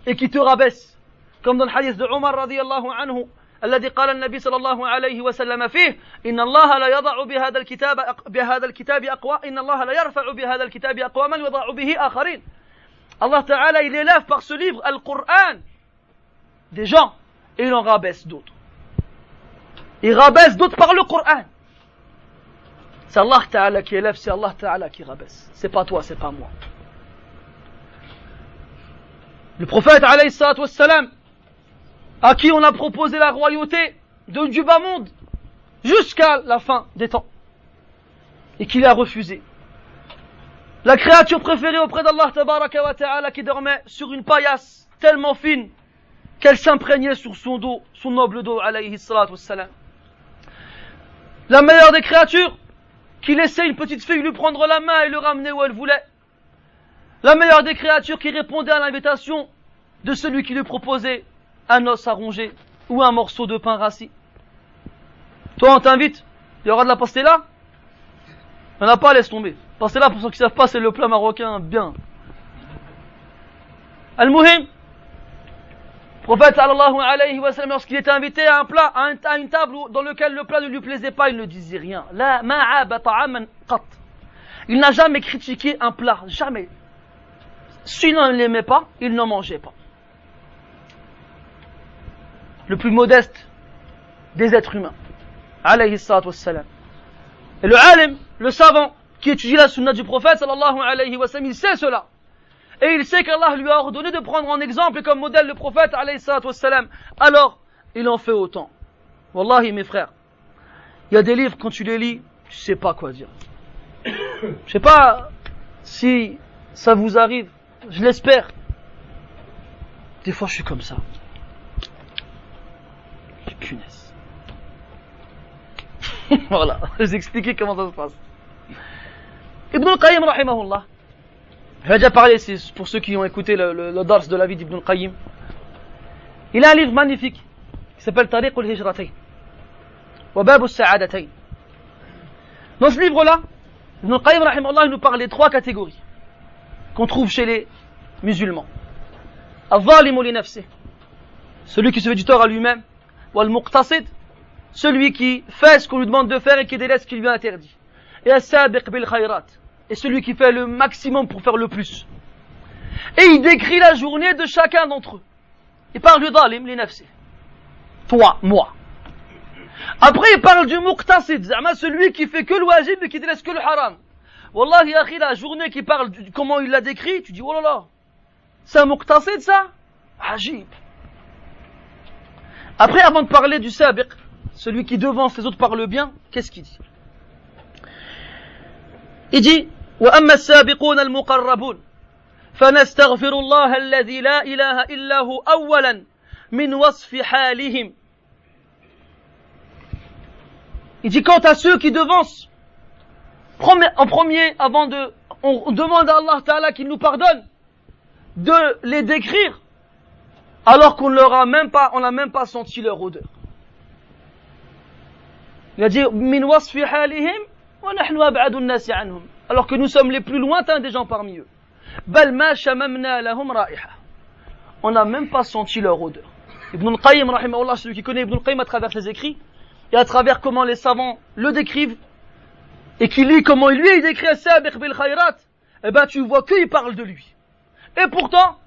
et qui te rabaisse. Comme dans le hadith de Omar radiyallahu anhu, الذي قال النبي صلى الله عليه وسلم فيه إن الله لا يضع بهذا الكتاب أقوى إن الله لا يرفع بهذا الكتاب أقواما ويضع به آخرين. Allah Ta'ala il élève par ce livre Al-Qur'an des gens et il en rabaisse d'autres. Il rabaisse d'autres par le Qur'an. C'est Allah Ta'ala qui élève, c'est Allah Ta'ala qui rabaisse. C'est pas toi, c'est pas moi. Le prophète alayhi salatu wassalam, à qui on a proposé la royauté du bas monde jusqu'à la fin des temps et qu'il a refusé. La créature préférée auprès d'Allah tabaraka wa ta'ala qui dormait sur une paillasse tellement fine qu'elle s'imprégnait sur son dos, son noble dos alayhi salatu wassalam. La meilleure des créatures qui laissait une petite fille lui prendre la main et le ramener où elle voulait. La meilleure des créatures qui répondait à l'invitation de celui qui lui proposait un os à ronger ou un morceau de pain rassis. Toi, on t'invite, il y aura de la pastella? Il n'y en a pas, laisse tomber. Pastella, pour ceux qui ne savent pas, c'est le plat marocain bien. Al-Muhim, prophète sallallahu alayhi wa sallam, lorsqu'il était invité à un plat, à une table dans lequel le plat ne lui plaisait pas, il ne disait rien. La ma'aba ta'aman qat. Il n'a jamais critiqué un plat, jamais. Sinon il ne l'aimait pas, il n'en mangeait pas. Le plus modeste des êtres humains. Alayhi salatu wassalam. Et le alim, le savant, qui étudie la sunna du prophète sallallahu alayhi wa sallam, il sait cela. Et il sait qu'Allah lui a ordonné de prendre en exemple et comme modèle le prophète alayhi salatu wassalam. Alors, il en fait autant. Wallahi mes frères, il y a des livres quand tu les lis, tu sais pas quoi dire. Je sais pas si ça vous arrive, je l'espère. Des fois je suis comme ça. Punaise. Voilà, je vais expliquer comment ça se passe. Ibn al-Qayyim rahimahullah. Je vais déjà parler, c'est pour ceux qui ont écouté le dars de la vie d'Ibn al-Qayyim. Il a un livre magnifique qui s'appelle Tariq al-Hijratayn wa Bab al-Sa'adatayn. Dans ce livre-là, Ibn al-Qayyim rahimahullah, il nous parle des trois catégories qu'on trouve chez les musulmans. Al-Zalimu li nafsih, celui qui se fait du tort à lui-même. Wal-Muqtasid, celui qui fait ce qu'on lui demande de faire et qui délaisse ce qu'il lui a interdit. Et As-Sabiq bil Khayrat, et celui qui fait le maximum pour faire le plus. Et il décrit la journée de chacun d'entre eux. Il parle du Zalim li nafsi. Toi, moi. Après il parle du Muqtasid, celui qui fait que le wajib et qui délaisse que le haram. Wallahi akhi, la journée qui parle comment il l'a décrit, tu dis oh là là, c'est un Muqtasid ça? Ajib. Après, avant de parler du sabiq, celui qui devance les autres par le bien, qu'est-ce qu'il dit? Il dit وَأَمَّا السَّابِقُونَ الْمُقَرَّبُونَ فَنَسْتَغْفِرُ اللَّهَ الَّذِي لَا إِلَهَ إِلَّا هُوَ أَوَّلًا مِنْ وَصْفِ حَالِهِمْ. Il dit quant à ceux qui devancent en premier, on demande à Allah Ta'ala qu'il nous pardonne de les décrire alors qu'on n'a même pas senti leur odeur. Il a dit min wasfi halihim wa nahnu ab'adu an-nas anhum, alors que nous sommes les plus lointains des gens parmi eux. Bal ma shamamna lahum ra'iha, on n'a même pas senti leur odeur. Ibn al-Qayyim rahimahullah, celui qui connaît Ibn al-Qayyim à travers ses écrits et à travers comment les savants le décrivent et qui lit comment il décrit as-sabiq bil khayrat, eh ben tu vois qu'il parle de lui. Et pourtant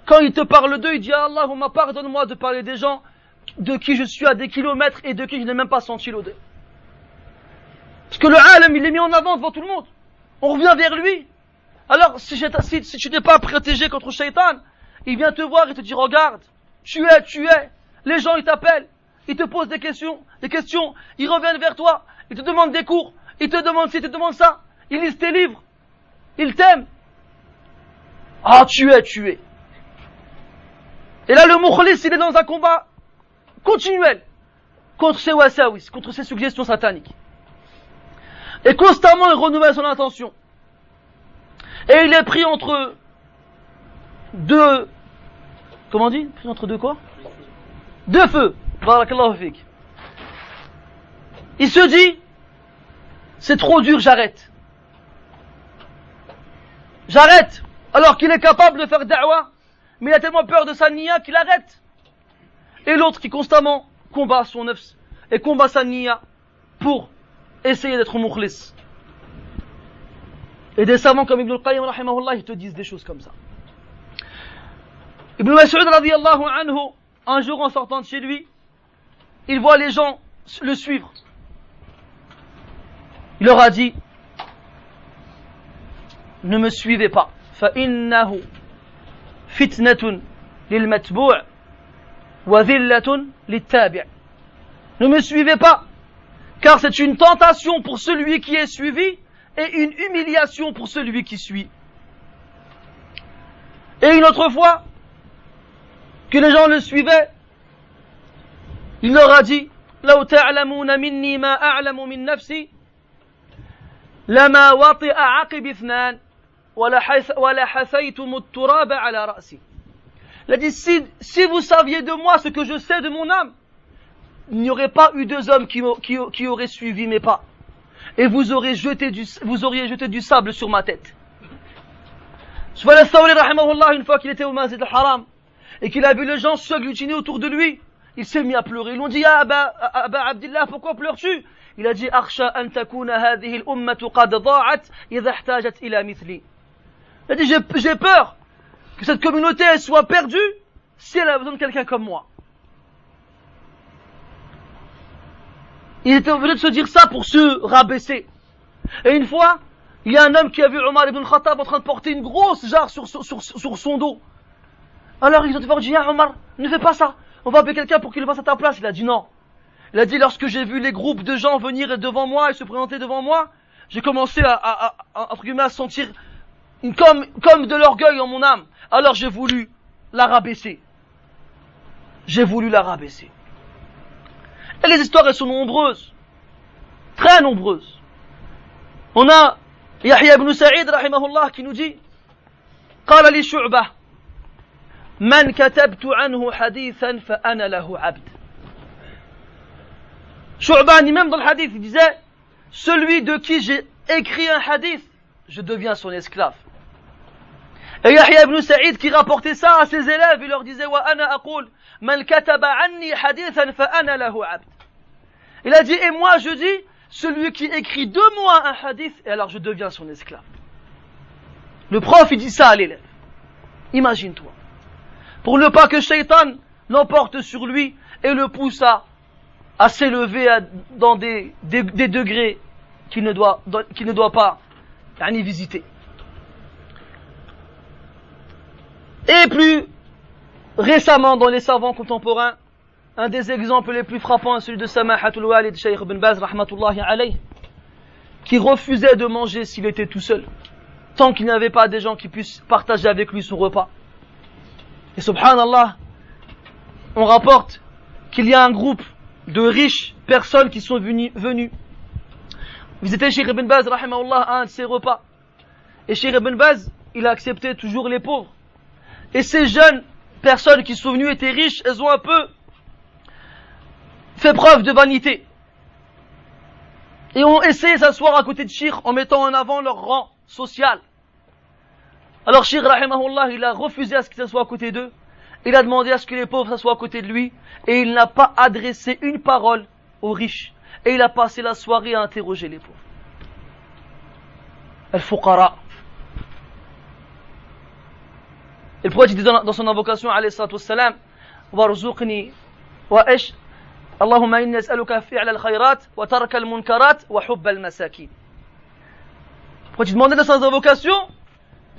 quand il te parle d'eux, il dit Allahumma pardonne-moi de parler des gens de qui je suis à des kilomètres et de qui je n'ai même pas senti l'odeur. Parce que le alim, il est mis en avant devant tout le monde. On revient vers lui. Alors, si tu n'es pas protégé contre le shaitan, il vient te voir et te dit regarde, tu es. Les gens, ils t'appellent, ils te posent des questions, ils reviennent vers toi, ils te demandent des cours, ils te demandent ci, ils te demandent ça, ils lisent tes livres, ils t'aiment. Ah, tu es. Et là, le mukhlis, il est dans un combat continuel contre ses wasawis, contre ses suggestions sataniques. Et constamment, il renouvelle son intention. Et il est pris entre deux... Comment on dit? Pris entre deux quoi? Deux feux. Barakallahu fik. Il se dit, c'est trop dur, j'arrête. Alors qu'il est capable de faire da'wah, mais il a tellement peur de sa niya qu'il arrête. Et l'autre qui constamment combat son nafs et combat sa niya pour essayer d'être mukhlis. Et des savants comme Ibn al-Qayyim rahimahullah, ils te disent des choses comme ça. Ibn Mas'ud radiyallahu anhu, un jour en sortant de chez lui, il voit les gens le suivre. Il leur a dit: ne me suivez pas. فَإِنَّهُ فِتْنَةٌ لِلْمَتْبُوعِ وَذِلَّةٌ لِلتَّابِعِ. Ne me suivez pas, car c'est une tentation pour celui qui est suivi et une humiliation pour celui qui suit. Et une autre fois, que les gens le suivaient, il leur a dit: لو تعلمون مني ما أعلم من نفسي لما وطئ عقب اثنان ولا حثيتم التراب على رأسي. Il a dit: si vous saviez de moi ce que je sais de mon âme, il n'y aurait pas eu deux hommes qui auraient suivi mes pas, et vous auriez jeté du sable sur ma tête. Sufyan al-Thawri rahimahullah, une fois qu'il était au Masjid al-Haram et qu'il a vu les gens s'agglutiner autour de lui, il s'est mis à pleurer. Ils l'ont dit: Aba Abdillah, pourquoi pleures-tu? Il a dit: Akhsha an takuna hadhihi al-ummatu qad da'at idha ihtajat ila mithli. Il a dit: j'ai peur que cette communauté elle soit perdue si elle a besoin de quelqu'un comme moi. Il était obligé de se dire ça pour se rabaisser. Et une fois, il y a un homme qui a vu Omar ibn Khattab en train de porter une grosse jarre sur son dos. Alors ils ont dit: ah, Omar, ne fais pas ça, on va appeler quelqu'un pour qu'il le fasse à ta place. Il a dit non. Il a dit: lorsque j'ai vu les groupes de gens venir devant moi et se présenter devant moi, j'ai commencé à sentir comme de l'orgueil en mon âme. Alors j'ai voulu la rabaisser. Et les histoires, elles sont nombreuses. Très nombreuses. On a Yahya ibn Sa'id rahimahullah qui nous dit: قال لي شعبة من كتبت عنه حديثا فأنا له عبد. Shu'ba, même dans le hadith, il disait: celui de qui j'ai écrit un hadith, je deviens son esclave. Et Yahya ibn Sa'id qui rapportait ça à ses élèves, il leur disait: wa ana aqul man kataba anni hadithan fa ana lahu abd. Il a dit: et moi je dis, celui qui écrit de moi un hadith, et alors je deviens son esclave. Le prof il dit ça à l'élève. Imagine-toi. Pour ne pas que Shaitan l'emporte sur lui et le pousse à s'élever dans des degrés qu'il ne doit pas visiter. Et plus récemment, dans les savants contemporains, un des exemples les plus frappants est celui de Samahatul Walid, Shaykh ibn Baz, rahmatullahi alayh, qui refusait de manger s'il était tout seul, tant qu'il n'y avait pas des gens qui puissent partager avec lui son repas. Et subhanallah, on rapporte qu'il y a un groupe de riches personnes qui sont venus visiter Shaykh ibn Baz, rahimahullah, à un de ses repas. Et Shaykh ibn Baz, il a accepté toujours les pauvres. Et ces jeunes personnes qui sont venues étaient riches, elles ont un peu fait preuve de vanité. Et ont essayé de s'asseoir à côté de Shaykh en mettant en avant leur rang social. Alors Shaykh rahimahullah, il a refusé à ce qu'il s'assoie à côté d'eux. Il a demandé à ce que les pauvres s'assoient à côté de lui. Et il n'a pas adressé une parole aux riches. Et il a passé la soirée à interroger les pauvres. Al-Fuqara. Et le prophète dit dans son invocation, alayhi salatu wassalam: warzuqni wa ish Allahumma inni as'aluka fi'la al-khayrat wa tarka al-munkarat wa hubba al-masakin. Le prophète demandait dans son invocation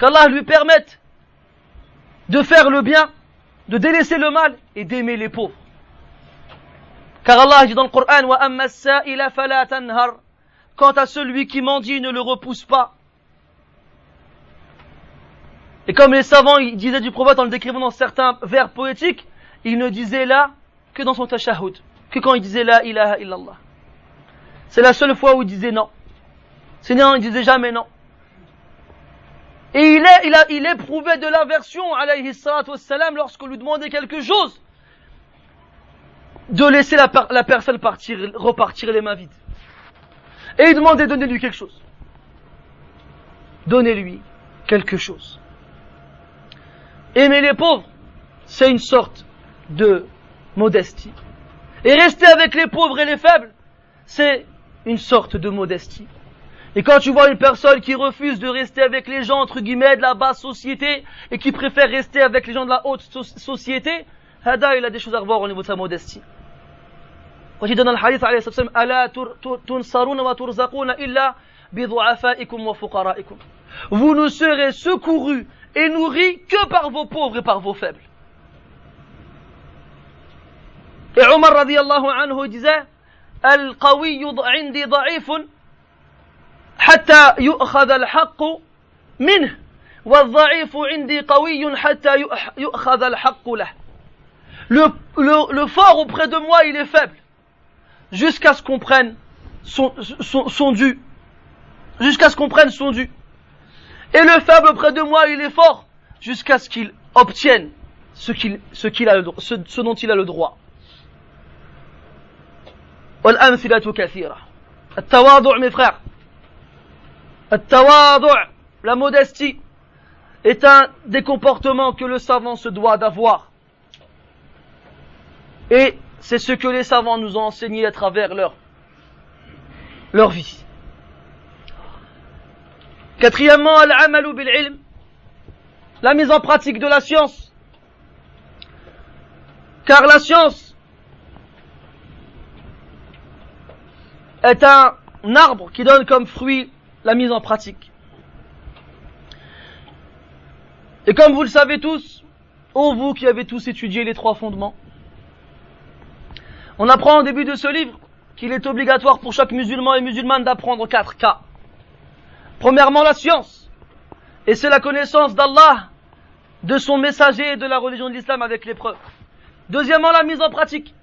qu'Allah lui permette de faire le bien, de délaisser le mal et d'aimer les pauvres. Car Allah dit dans le Coran: wa amma as-sa'ila fala tanhar. Quant à celui qui mendie, ne le repousse pas. Et comme les savants ils disaient du prophète en le décrivant dans certains vers poétiques, il ne disait là que dans son tashahhud, que quand il disait la ilaha illallah. C'est la seule fois où il disait non. Sinon il disait jamais non. Et il éprouvait de l'aversion, alayhi salatu wassalam, lorsqu'on lui demandait quelque chose, de laisser la personne repartir les mains vides. Et il demandait: donnez-lui quelque chose. Donnez-lui quelque chose. Aimer les pauvres, c'est une sorte de modestie. Et rester avec les pauvres et les faibles, c'est une sorte de modestie. Et quand tu vois une personne qui refuse de rester avec les gens, entre guillemets, de la basse société, et qui préfère rester avec les gens de la haute société, Hada, il a des choses à revoir au niveau de sa modestie. Quand il donne le hadith, alayhi sallam, Ala tunsaruna wa turzaquna illa bidu'afaikum wa fuqaraikum. Vous ne serez secourus et nourris que par vos pauvres et par vos faibles. Et Omar radiyallahu anhu disait, Al-qawiyu indi da'ifun, حتى يؤخذ الحق منه والضعيف عندي قوي حتى يؤخذ الحق له. Le fort auprès de moi il est faible jusqu'à ce qu'on prenne son dû, jusqu'à ce qu'on prenne son dû, et le faible auprès de moi il est fort jusqu'à ce qu'il obtienne ce dont il a le droit. والأمثلة كثيرة. التواضع mes frères, la modestie, est un des comportements que le savant se doit d'avoir. Et c'est ce que les savants nous ont enseigné à travers leur vie. Quatrièmement, al-amalu bil-ilm, la mise en pratique de la science. Car la science est un arbre qui donne comme fruit la mise en pratique. Et comme vous le savez tous, ô vous qui avez tous étudié les 3 fondements, on apprend au début de ce livre qu'il est obligatoire pour chaque musulman et musulmane d'apprendre 4 cas. Premièrement, la science, et c'est la connaissance d'Allah, de son messager et de la religion de l'islam avec les preuves. Deuxièmement, la mise en pratique.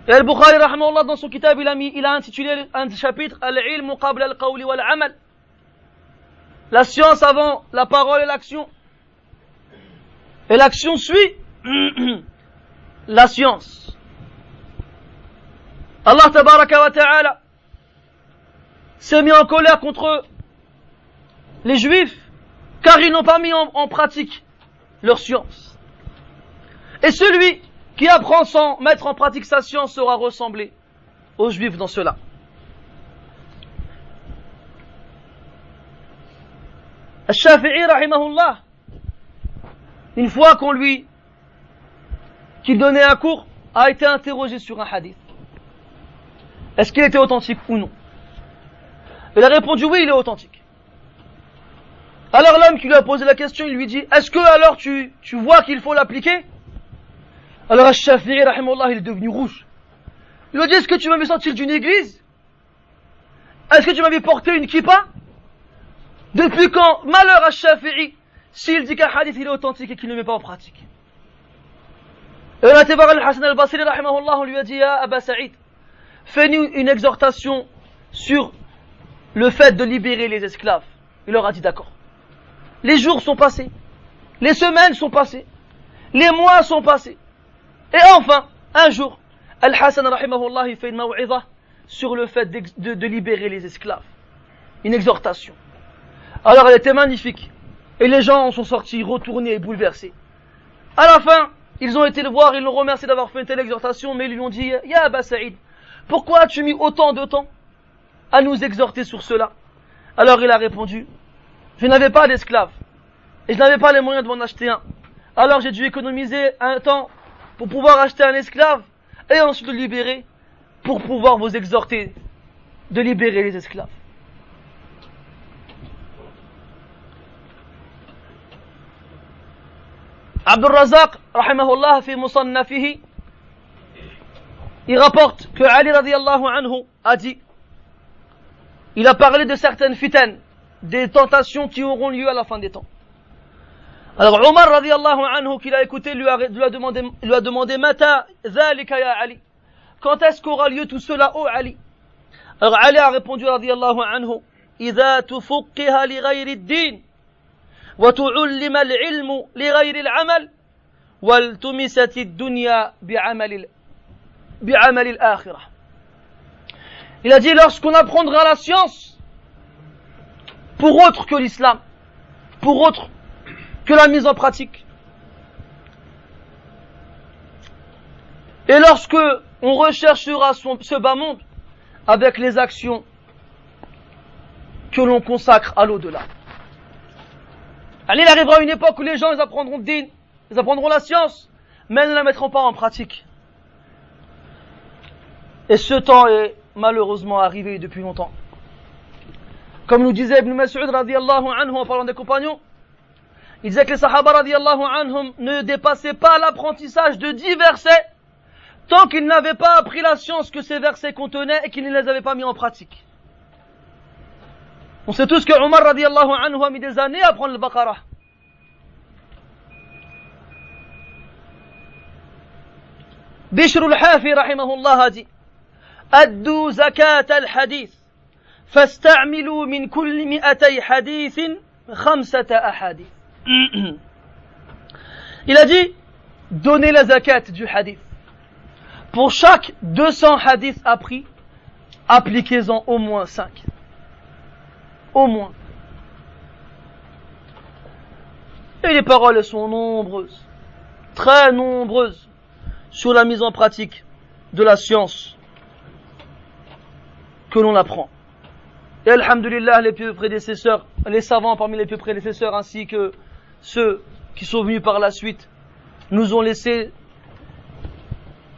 Et Al-Bukhari, rahimahullah, dans son kitab, il a intitulé un chapitre Al-ilmu qabla al-qawli wal-amal. La science avant la parole et l'action. Et l'action suit la science. Allah tabaraka wa ta'ala s'est mis en colère contre les juifs car ils n'ont pas mis en pratique leur science. Et celui qui apprend sans mettre en pratique sa science sera ressemblé aux juifs dans cela. Al-Shafi'i rahimahullah, une fois qu'il donnait un cours, a été interrogé sur un hadith. Est-ce qu'il était authentique ou non? Il a répondu oui, il est authentique. Alors l'homme qui lui a posé la question, il lui dit, est-ce que alors tu vois qu'il faut l'appliquer? Alors Al-Shafi'i rahimahullah, il est devenu rouge. Il lui a dit, est-ce que tu m'as vu sortir d'une église? Est-ce que tu m'as vu porter une kippa? Depuis quand, malheur à Shafi'i, s'il dit qu'un hadith il est authentique et qu'il ne le met pas en pratique? Et on a été voir Al-Hasan al-Basri rahimahullah, on lui a dit, ya Aba Saïd, fais-nous une exhortation sur le fait de libérer les esclaves. Il leur a dit d'accord. Les jours sont passés, les semaines sont passées, les mois sont passés. Et enfin, un jour, Al-Hasan rahimahullah, il fait une maw'idha sur le fait de libérer les esclaves. Une exhortation. Alors elle était magnifique. Et les gens en sont sortis retournés et bouleversés. À la fin, ils ont été le voir, ils l'ont remercié d'avoir fait une telle exhortation, mais ils lui ont dit, Ya Aba Saïd, pourquoi as-tu mis autant de temps à nous exhorter sur cela? Alors il a répondu, je n'avais pas d'esclaves, et je n'avais pas les moyens de m'en acheter un. Alors j'ai dû économiser un temps pour pouvoir acheter un esclave, et ensuite le libérer, pour pouvoir vous exhorter de libérer les esclaves. Abdul Razak, rahimahullah, fi musannafihi, il rapporte que Ali radiyallahu anhu a dit, il a parlé de certaines fitanes, des tentations qui auront lieu à la fin des temps. Alors Omar radiyallahu anhu, qu'il a écouté, lui a demandé Mata dhalika ya Ali, quand est-ce qu'aura lieu tout cela, ô Ali? Alors Ali a répondu radiyallahu anhu, Idha tufukkiha li ghayri ad-din وتعلم العلم لغير العمل والتمست الدنيا بعمل الآخرة. Il a dit, lorsqu'on apprendra la science pour autre que l'islam, pour autre que la mise en pratique, Et lorsque on recherchera ce bas monde avec les actions que l'on consacre à l'au-delà. Allez, il arrivera une époque où les gens ils apprendront le din, ils apprendront la science, mais ils ne la mettront pas en pratique. Et ce temps est malheureusement arrivé depuis longtemps. Comme nous disait Ibn Mas'ud radiyallahu anhu en parlant des compagnons, il disait que les Sahaba radiyallahu anhum ne dépassaient pas l'apprentissage de 10 versets tant qu'ils n'avaient pas appris la science que ces versets contenaient et qu'ils ne les avaient pas mis en pratique. On sait tous que Omar radiyallahu anhu a mis des années à apprendre le Baqarah. Bishr al-Hafi rahimahullah a dit: Addu zakat al-hadith, fasta'milu min kulli mi'atay hadithin khamsata ahadith. Il a dit: donnez la zakat du hadith. Pour chaque 200 hadiths appris, appliquez-en au moins 5. Au moins. Et les paroles sont nombreuses, très nombreuses, sur la mise en pratique de la science que l'on apprend. Et alhamdulillah, les plus prédécesseurs, les savants parmi les plus prédécesseurs, ainsi que ceux qui sont venus par la suite, nous ont laissé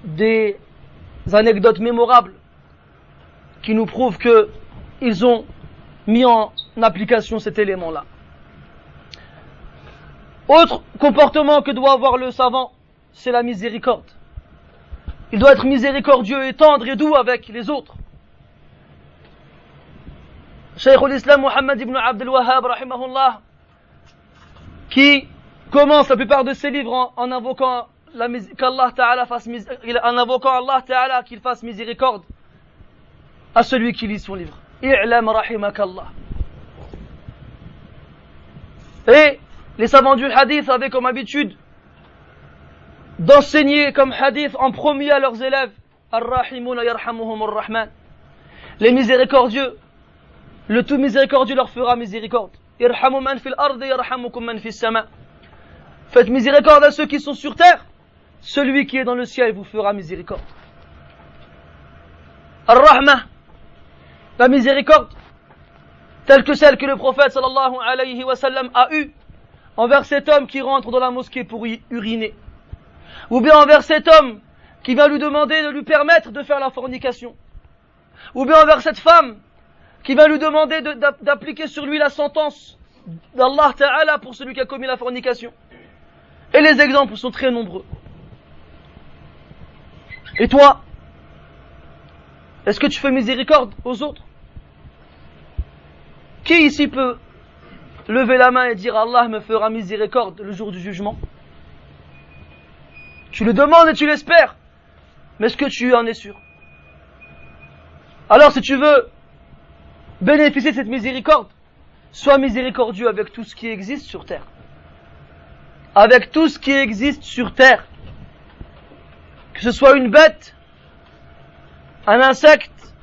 des anecdotes mémorables qui nous prouvent que ils ont mis en application cet élément-là. Autre comportement que doit avoir le savant, c'est la miséricorde. Il doit être miséricordieux et tendre et doux avec les autres. Cheikh al-Islam Muhammad ibn Abd al-Wahhab rahimahullah, qui commence la plupart de ses livres en invoquant qu'Allah Ta'ala en invoquant Allah Ta'ala qu'il fasse miséricorde à celui qui lit son livre. I'lam rahimakallah. Et les savants du hadith avaient comme habitude d'enseigner comme hadith en premier à leurs élèves: Ar-Rahimuna yarhamuhumur Rahman. Les miséricordieux, le tout miséricordieux leur fera miséricorde. Irhamu man fil ardi yarhamukum man fis sama. Faites miséricorde à ceux qui sont sur terre, celui qui est dans le ciel vous fera miséricorde. Ar-Rahma, la miséricorde, telle que celle que le prophète sallallahu alayhi wa sallam a eue envers cet homme qui rentre dans la mosquée pour y uriner, ou bien envers cet homme qui va lui demander de lui permettre de faire la fornication, ou bien envers cette femme qui va lui demander d'appliquer sur lui la sentence d'Allah Ta'ala pour celui qui a commis la fornication. Et les exemples sont très nombreux. Et toi, est-ce que tu fais miséricorde aux autres? Qui ici peut lever la main et dire Allah me fera miséricorde le jour du jugement? Tu le demandes et tu l'espères, mais est-ce que tu en es sûr? Alors si tu veux bénéficier de cette miséricorde, sois miséricordieux avec tout ce qui existe sur terre. Avec tout ce qui existe sur terre. Que ce soit une bête, un insecte,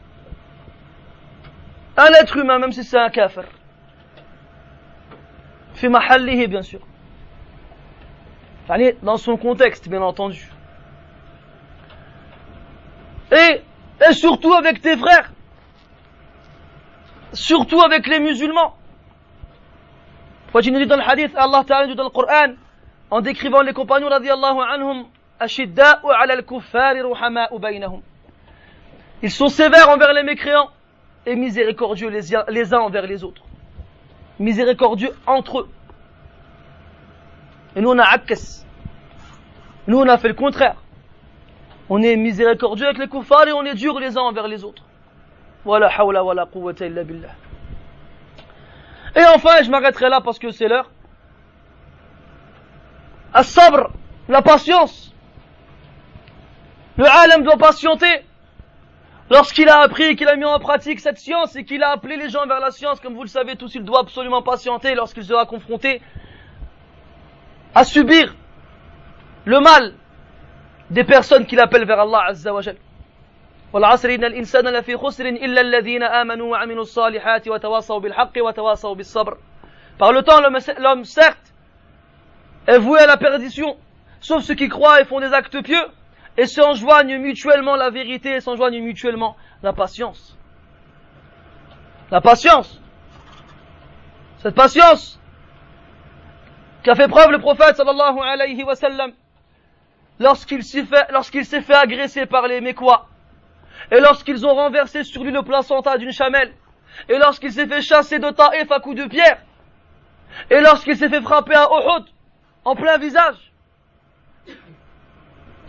un être humain, même si c'est un kafir. Fi mahallihi, bien sûr. Dans son contexte, bien entendu. Et surtout avec tes frères. Surtout avec les musulmans. Quand il nous dit dans le hadith, Allah Ta'ala dit dans le Coran, en décrivant les compagnons radiyallahu anhum, ashidda'u ala al-kuffari ruhama'u baynahum. Ils sont sévères envers les mécréants et miséricordieux les uns envers les autres. Miséricordieux entre eux. Et nous on a akkas. Nous on a fait le contraire. On est miséricordieux avec les kuffars et on est dur les uns envers les autres. Wala hawla wala quwwata illa billah. Et enfin, je m'arrêterai là parce que c'est l'heure. As-sabr, la patience. Le alim doit patienter. Lorsqu'il a appris, qu'il a mis en pratique cette science et qu'il a appelé les gens vers la science, comme vous le savez tous, il doit absolument patienter lorsqu'il sera confronté à subir le mal des personnes qu'il appelle vers Allah Azza wa Jal. والعصر إن الإنسان لفي خسر إلا الذين آمنوا وعملوا الصالحات وتواصوا بالحق وتواصوا بالصبر. Par le temps, l'homme certes est voué à la perdition, sauf ceux qui croient et font des actes pieux et s'enjoignent mutuellement la vérité et s'enjoignent mutuellement la patience. La patience. Cette patience qu'a fait preuve le prophète sallallahu alayhi wa sallam lorsqu'il s'est fait agresser par les Mécois et lorsqu'ils ont renversé sur lui le placenta d'une chamelle et lorsqu'il s'est fait chasser de Taïf à coups de pierre et lorsqu'il s'est fait frapper à Uhud en plein visage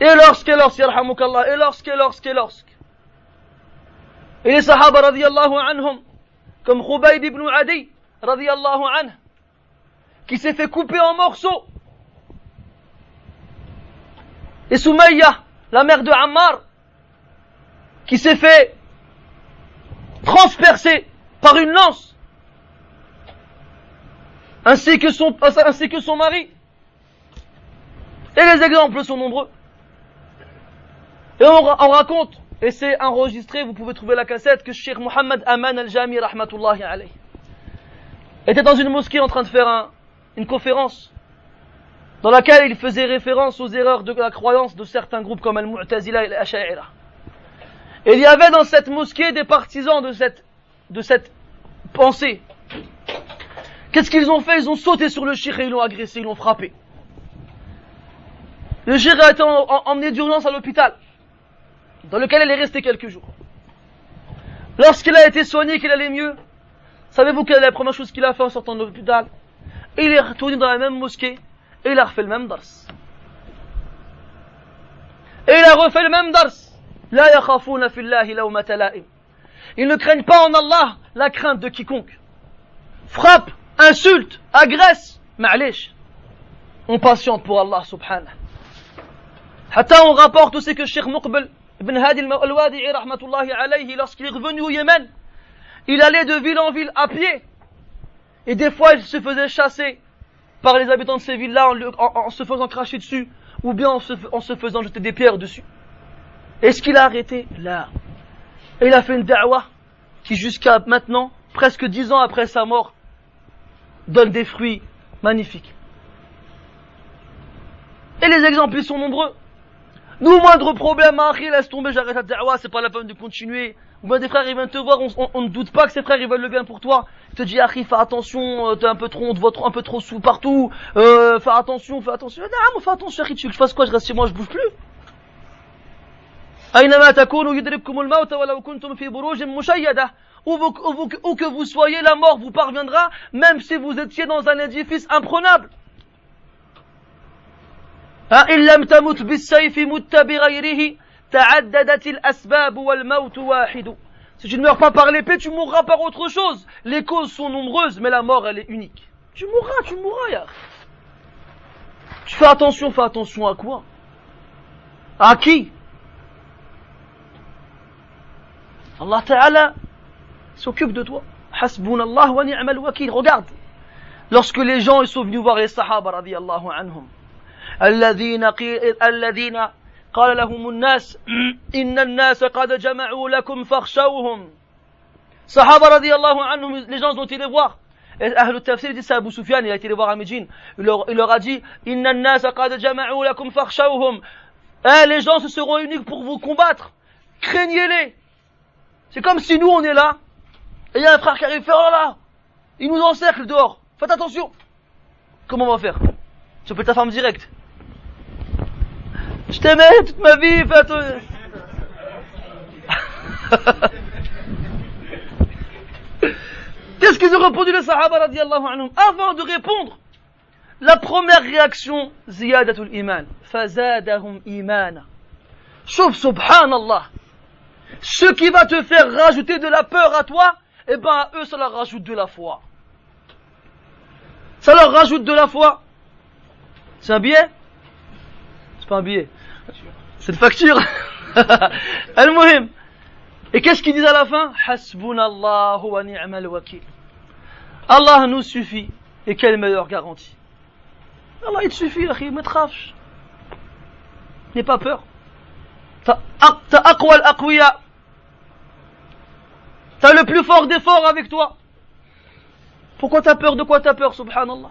et lorsque et les sahaba radiyallahu anhum comme Khubayb ibn Adi radiyallahu anhu qui s'est fait couper en morceaux et Soumaïa, la mère de Ammar, qui s'est fait transpercer par une lance, ainsi que son mari. Et les exemples sont nombreux. Et on raconte, et c'est enregistré, vous pouvez trouver la cassette, que Cheikh Mohammed Aman al-Jami rahmatullahi alayhi était dans une mosquée en train de faire une conférence dans laquelle il faisait référence aux erreurs de la croyance de certains groupes comme Al-Mu'tazila et Al-Asha'ira. Et il y avait dans cette mosquée des partisans de cette pensée. Qu'est-ce qu'ils ont fait? Ils ont sauté sur le cheikh et ils l'ont agressé, ils l'ont frappé. Le cheikh a été emmené d'urgence à l'hôpital, dans lequel il est resté quelques jours. Lorsqu'il a été soigné, qu'il allait mieux, savez-vous quelle est la première chose qu'il a fait en sortant de l'hôpital? Il est retourné dans la même mosquée et il a refait le même dars. Et il a refait le même dars. La yakhafuna fillahi lawmata la'im. Ils ne craignent pas en Allah la crainte de quiconque. Frappe, insulte, agresse, ma'alish. On patiente pour Allah subhanahu. Hatta on rapporte aussi que Cheikh Muqbil ibn Hadi al-Wadi'i rahmatullahi alayhi, lorsqu'il est revenu au Yémen, il allait de ville en ville à pied. Et des fois il se faisait chasser par les habitants de ces villes-là en se faisant cracher dessus, ou bien en se faisant jeter des pierres dessus. Est-ce qu'il a arrêté? Là. Et il a fait une da'wah qui jusqu'à maintenant, presque 10 ans après sa mort, donne des fruits magnifiques. Et les exemples ils sont nombreux. Nous, moindre problème, laisse tomber, j'arrête la da'wah, c'est pas la peine de continuer. Ou bien des frères ils viennent te voir, on ne doute pas que ces frères ils veulent le bien pour toi. Ils te disent, Akhi, fais attention, t'es un peu trop, on te voit un peu trop sous partout, fais attention. Non, fais attention, Akhi, tu veux que je fasse quoi? Je reste chez moi, je bouge plus. أينما تكونوا يدرككم الموت ولو كنتم في بروج مشيدة. Où que vous soyez, la mort vous parviendra, même si vous étiez dans un édifice imprenable. إن لم تمت بالسيف مت بغيره تعددت الأسباب والموت واحد. Si tu ne meurs pas par l'épée, tu mourras par autre chose. Les causes sont nombreuses, mais la mort elle est unique. Tu mourras, ya. Tu fais attention à quoi? À qui? Allah Ta'ala s'occupe de toi. Hasbunallah wa ni'mal wakil. Regarde, lorsque les gens ils sont venus voir les sahaba radiyallahu anhum, الذين قال لهم الناس إن الناس قد جمعوا لكم فاخشوهم. Sahaba radiyallahu anhum, les gens ont été les voir. Et Ahl al-Tafsir dit ça, Abu Sufyan, il a été les voir à Médine. Il leur a dit إن الناس قد جمعوا لكم فاخشوهم. Les gens se seront réunis pour vous combattre. Craignez-les. C'est comme si nous on est là, et il y a un frère qui arrive, fait oh là là, il nous encercle dehors, faites attention. Comment on va faire? Tu appelles ta femme direct. Je t'aimais toute ma vie, fais attention. Qu'est-ce qu'ils ont répondu les sahaba radiyallahu anhum? Avant de répondre, la première réaction, ziyadatul iman, fazadahum imana. Sauf subhanallah. Ce qui va te faire rajouter de la peur à toi, eh ben à eux ça leur rajoute de la foi. Ça leur rajoute de la foi. C'est un billet? C'est pas un billet. C'est une facture. Al-Muhim. Et qu'est-ce qu'ils disent à la fin? Hasbunallahu wa ni'mal wakil. Allah nous suffit. Et quelle meilleure garantie? Allah il te suffit, akhi, ma tkhafsh. N'aie pas peur. T'as aqwa al-aqwiya. T'as le plus fort des forts avec toi. Pourquoi t'as peur? De quoi t'as peur, subhanallah?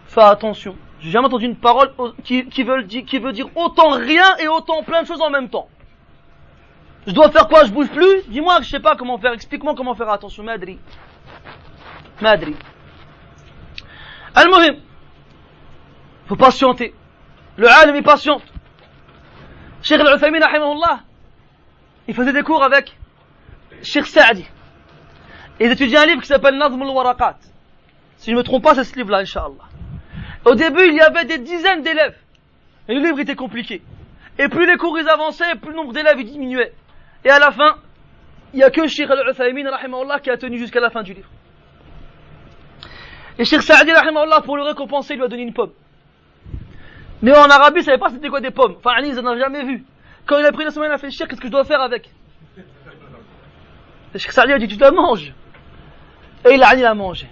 Fais attention. J'ai jamais entendu une parole qui veut dire autant rien et autant plein de choses en même temps. Je dois faire quoi? Je bouge plus? Dis-moi, je sais pas comment faire. Explique-moi comment faire. Attention, Madri. Al-Muhim. Faut patienter. Le alim il patiente. Cheikh Al-Uthaymin, rahimahullah, il faisait des cours avec Cheikh Saadi. Et ils étudiaient un livre qui s'appelle Nazm al-Waraqat. Si je ne me trompe pas, c'est ce livre-là, Inch'Allah. Au début, il y avait des dizaines d'élèves. Et le livre était compliqué. Et plus les cours ils avançaient, plus le nombre d'élèves il diminuait. Et à la fin, il n'y a que Cheikh Al-Uthaymin, rahimahullah, qui a tenu jusqu'à la fin du livre. Et Cheikh Saadi, rahimahullah, pour le récompenser, il lui a donné une pomme. Mais en Arabie, il ne savait pas c'était quoi des pommes. Enfin, Ali, ils n'en avaient jamais vu. Quand il a pris la semaine, il a fait Cheikh, qu'est-ce que je dois faire avec? Et Cheikh Saadi a dit, tu la manges. Et il a mangé.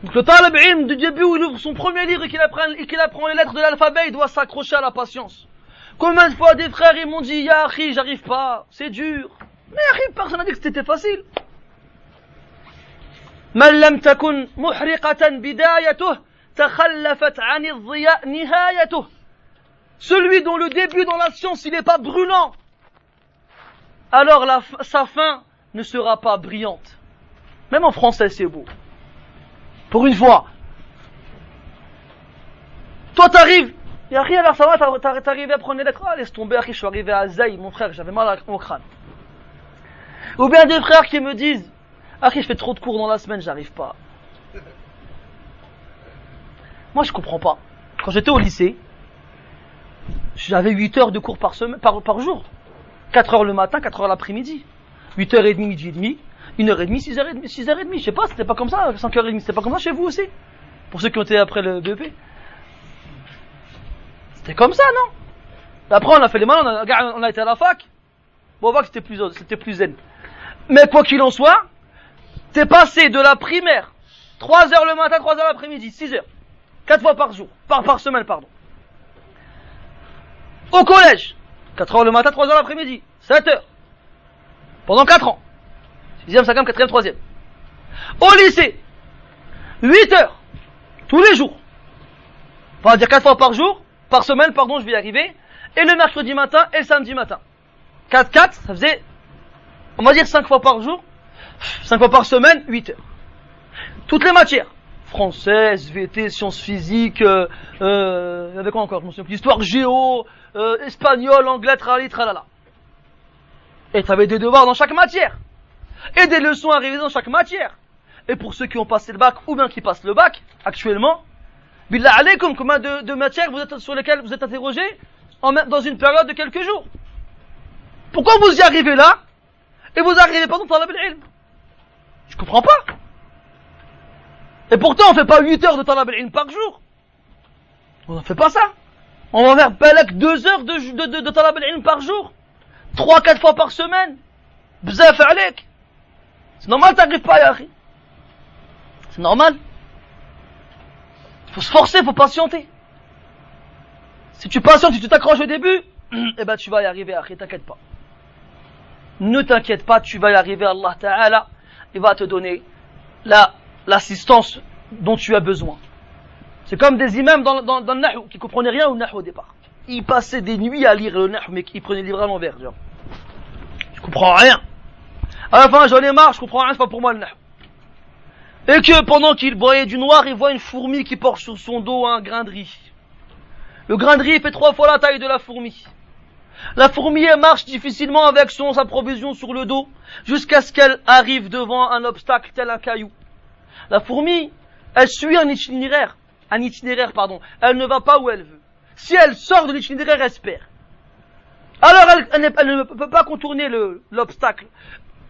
Donc le talib ilm, du début où il ouvre son premier livre et qu'il apprend les lettres de l'alphabet, il doit s'accrocher à la patience. Combien de fois des frères ils m'ont dit, ya akhi, j'arrive pas, c'est dur. Mais akhi, personne n'a dit que c'était facile. Man lam takun muhriqatan bidayatuh, takhallafat 'ani adh-dhiya nihayatuh. Celui dont le début dans la science il n'est pas brûlant, alors sa fin ne sera pas brillante. Même en français c'est beau. Pour une fois. Toi t'arrives. Et Akhi, alors ça va, t'es arrivé à prendre les lettres. Ah, laisse tomber, Akhi, je suis arrivé à Zaï, mon frère, j'avais mal au crâne. Ou bien des frères qui me disent, Akhi, je fais trop de cours dans la semaine, j'arrive pas. Moi je comprends pas. Quand j'étais au lycée, j'avais 8 heures de cours par jour. 4 heures le matin, 4 heures l'après-midi. 8h30, midi et demi. 1h30, 6h30, je sais pas, c'était pas comme ça, 5h30, c'était pas comme ça chez vous aussi? Pour ceux qui ont été après le BEP. C'était comme ça, non? Après on a fait les malins, on a été à la fac. Bon, on voit que c'était plus zen. Mais quoi qu'il en soit, t'es passé de la primaire, 3h le matin, 3h l'après-midi, 6h. 4 fois par jour, par semaine, pardon. Au collège, 4h le matin, 3h l'après-midi, 7h. Pendant 4 ans. 6e, 5e, 4e, 3e. Au lycée, 8 heures, tous les jours. On va dire 4 fois par semaine, je vais y arriver. Et le mercredi matin et le samedi matin. 4, ça faisait, on va dire 5 fois par jour, 5 fois par semaine, 8 heures. Toutes les matières. Français, SVT, sciences physiques, il y avait quoi encore? Histoire géo, espagnol, anglais, tralala. Et tu avais des devoirs dans chaque matière. Et des leçons à réviser dans chaque matière. Et pour ceux qui ont passé le bac ou bien qui passent le bac, actuellement, billah alaykum, combien de matières sur lesquelles vous êtes interrogés dans une période de quelques jours? Pourquoi vous y arrivez là et vous arrivez pas dans talab al-ilm? Je comprends pas. Et pourtant on fait pas 8 heures de talab al-ilm par jour. On ne fait pas ça. On va faire balak 2 heures de talab al-ilm par jour. 3-4 fois par semaine. Bzaf alek. C'est normal, t'arrives pas, Yahri. C'est normal. Il faut se forcer, il faut patienter. Si tu patientes, si tu t'accroches au début, eh ben tu vas y arriver, Yahri, t'inquiète pas. Ne t'inquiète pas, tu vas y arriver, Allah Ta'ala, il va te donner l'assistance dont tu as besoin. C'est comme des imams dans le Nahu, qui comprenaient rien au Nahu au départ. Ils passaient des nuits à lire le Nahu, mais ils prenaient le livre à l'envers, genre. Je comprends rien. À la fin, j'en ai marre, je comprends rien, c'est pas pour moi le Nahu. Et que pendant qu'il voyait du noir, il voit une fourmi qui porte sur son dos un grain de riz. Le grain de riz fait 3 fois la taille de la fourmi. La fourmi, elle marche difficilement avec sa provision sur le dos, jusqu'à ce qu'elle arrive devant un obstacle tel un caillou. La fourmi, elle suit un itinéraire, elle ne va pas où elle veut. Si elle sort de l'itinéraire, elle se perd. Alors elle ne peut pas contourner l'obstacle.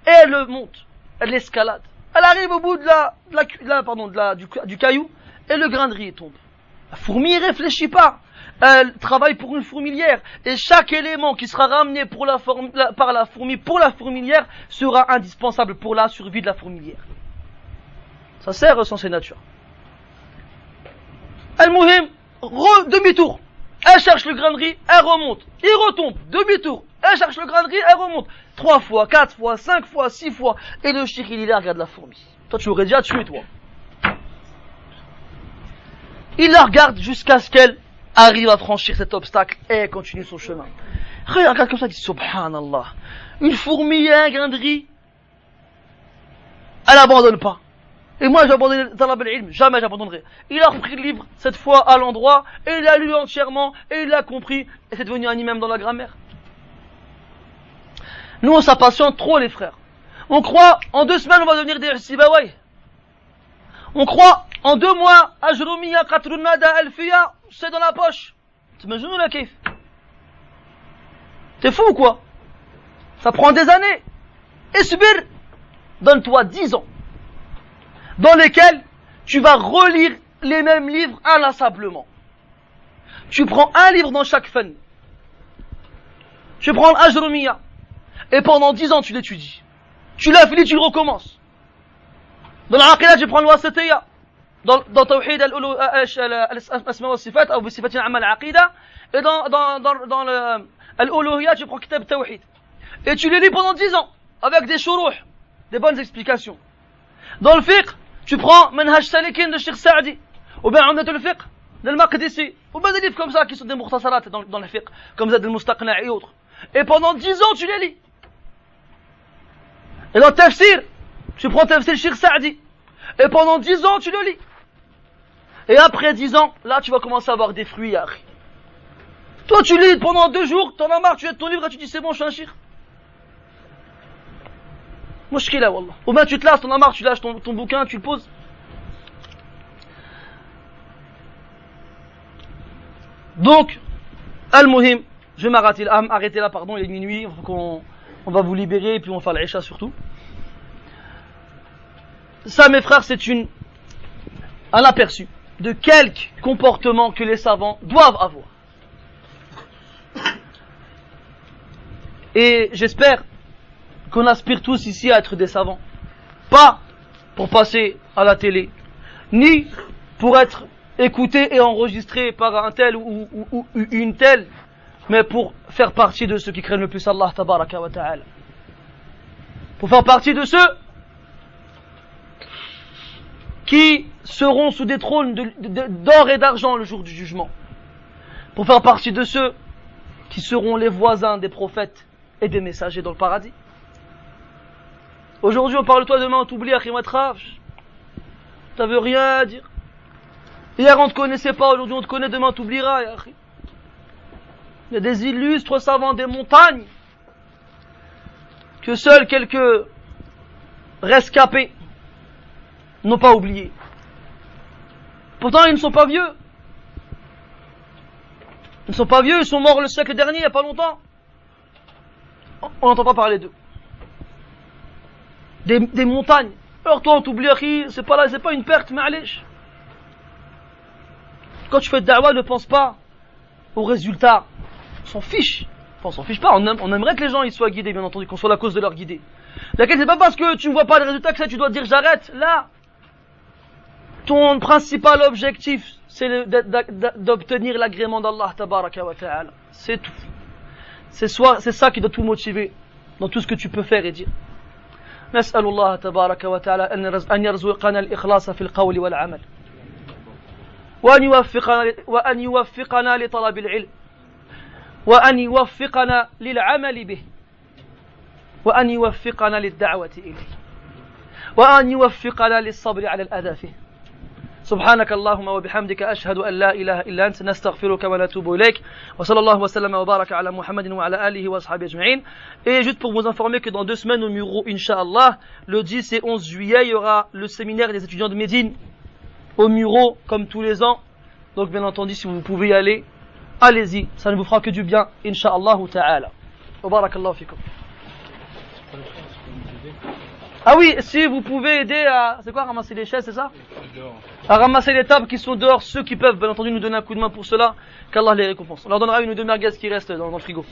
Et elle le monte, elle l'escalade. Elle arrive au bout du caillou, et le grain de riz tombe. La fourmi ne réfléchit pas. Elle travaille pour une fourmilière. Et chaque élément qui sera ramené par la fourmi pour la fourmilière sera indispensable pour la survie de la fourmilière. Ça sert au sens et nature. Al-Muhim, demi-tour. Elle cherche le grain de riz, elle remonte. Il retombe, demi-tour. Elle cherche le grain de riz, elle remonte. 3 fois, 4 fois, 5 fois, 6 fois. Et le cheikh, il est là, regarde la fourmi. Toi, tu aurais déjà tué, toi. Il la regarde jusqu'à ce qu'elle arrive à franchir cet obstacle et elle continue son chemin. Regarde comme ça, il dit Subhanallah. Une fourmi et un grain de riz, elle n'abandonne pas. Et moi j'ai abandonné Talab al-Ilm, jamais j'abandonnerai. Il a repris le livre, cette fois à l'endroit, et il l'a lu entièrement, et il l'a compris, et c'est devenu un imam dans la grammaire. Nous on s'impatiente trop les frères. On croit, en 2 semaines on va devenir des Sibawai. On croit, en 2 mois, Ajrumiya, Qatrunada, Alfiya, c'est dans la poche. T'imagines la kiff? T'es fou ou quoi? Ça prend des années. Esbir, donne-toi 10 ans, dans lesquels tu vas relire les mêmes livres inlassablement. Tu prends un livre dans chaque fan. Tu prends l'Ajrumiya, et pendant 10 ans tu l'étudies. Tu l'as fini, tu le recommences. Dans l'Aqidah, tu prends l'Wasatiyya. Dans Tawhid al-Asma wa Sifat, ou Sifatin Amal Aqida, et dans l'Uluhiyya, tu prends Kitab Tawhid. Et tu les lis pendant 10 ans, avec des shuruh, des bonnes explications. Dans le fiqh, tu prends Manhaj Salikin de Sheikh Sa'di, ou bien Umdat al-Fiqh de Al-Maqdisi, ou bien des livres comme ça qui sont des mukhtasarat dans le fiqh, comme Zad al-Mustaqna' et autres. Et pendant 10 ans, tu les lis. Et dans le tafsir, tu prends tafsir Sheikh Sa'di, et pendant 10 ans, tu le lis. Et après 10 ans, là, tu vas commencer à avoir des fruits, Yahri. Toi, tu lis pendant 2 jours, t'en as marre, tu jettes ton livre et tu dis c'est bon, je suis un shir. Mouchkila, wallah. Ou bien tu te lasses, t'en as marre, tu lâches ton bouquin, tu le poses. Donc, Al-Muhim, je vais arrêter là, pardon, il est minuit, on va vous libérer et puis on va faire l'Isha surtout. Ça, mes frères, c'est un aperçu de quelques comportements que les savants doivent avoir. Et j'espère qu'on aspire tous ici à être des savants. Pas pour passer à la télé, ni pour être écouté et enregistré par un tel ou une telle, mais pour faire partie de ceux qui craignent le plus Allah tabaraka wa ta'ala. Pour faire partie de ceux qui seront sous des trônes d'or et d'argent le jour du jugement. Pour faire partie de ceux qui seront les voisins des prophètes et des messagers dans le paradis. Aujourd'hui on parle de toi, demain on t'oublie, t'avais rien à dire. Hier on te connaissait pas, aujourd'hui on te connaît, demain on t'oubliera. Il y a des illustres savants des montagnes que seuls quelques rescapés n'ont pas oublié. Pourtant ils ne sont pas vieux. Ils ne sont pas vieux, ils sont morts le siècle dernier, il n'y a pas longtemps. On n'entend pas parler d'eux. Des montagnes. Alors toi on t'oublie, c'est pas une perte, mais allez. Quand tu fais de da'wah, ne pense pas aux résultats. On s'en fiche. Enfin, on s'en fiche pas, on aimerait que les gens ils soient guidés, bien entendu, qu'on soit la cause de leur guider. Laquelle c'est pas parce que tu ne vois pas les résultats que ça tu dois dire j'arrête. Là, ton principal objectif, c'est d'obtenir l'agrément d'Allah tabaraka wa ta'ala. C'est tout. C'est ça qui doit tout motiver dans tout ce que tu peux faire et dire. نسأل الله تبارك وتعالى أن يرزقنا الإخلاص في القول والعمل وأن يوفقنا لطلب العلم وأن يوفقنا للعمل به وأن يوفقنا للدعوة إليه وأن يوفقنا للصبر على الأذى فيه سبحانك اللهم وبحمدك أشهد أن لا إله إلا أنت نستغفرك ونتوب إليك وصلى الله وسلم وبارك على محمد وعلى آله وأصحابه أجمعين. Et juste pour vous informer que dans 2 semaines au Muro, Inch'Allah, le 10 et 11 juillet, il y aura le séminaire des étudiants de Médine au Muro, comme tous les ans. Donc bien entendu, si vous pouvez y aller, allez-y, ça ne vous fera que du bien, Inch'Allah ta'ala. Wa barakallahu fikum. Ah oui, si vous pouvez aider à, c'est quoi, ramasser les chaises, c'est ça? À ramasser les tables qui sont dehors, ceux qui peuvent, bien entendu, nous donner un coup de main pour cela, qu'Allah les récompense. On leur donnera 1 ou 2 merguez qui restent dans le frigo.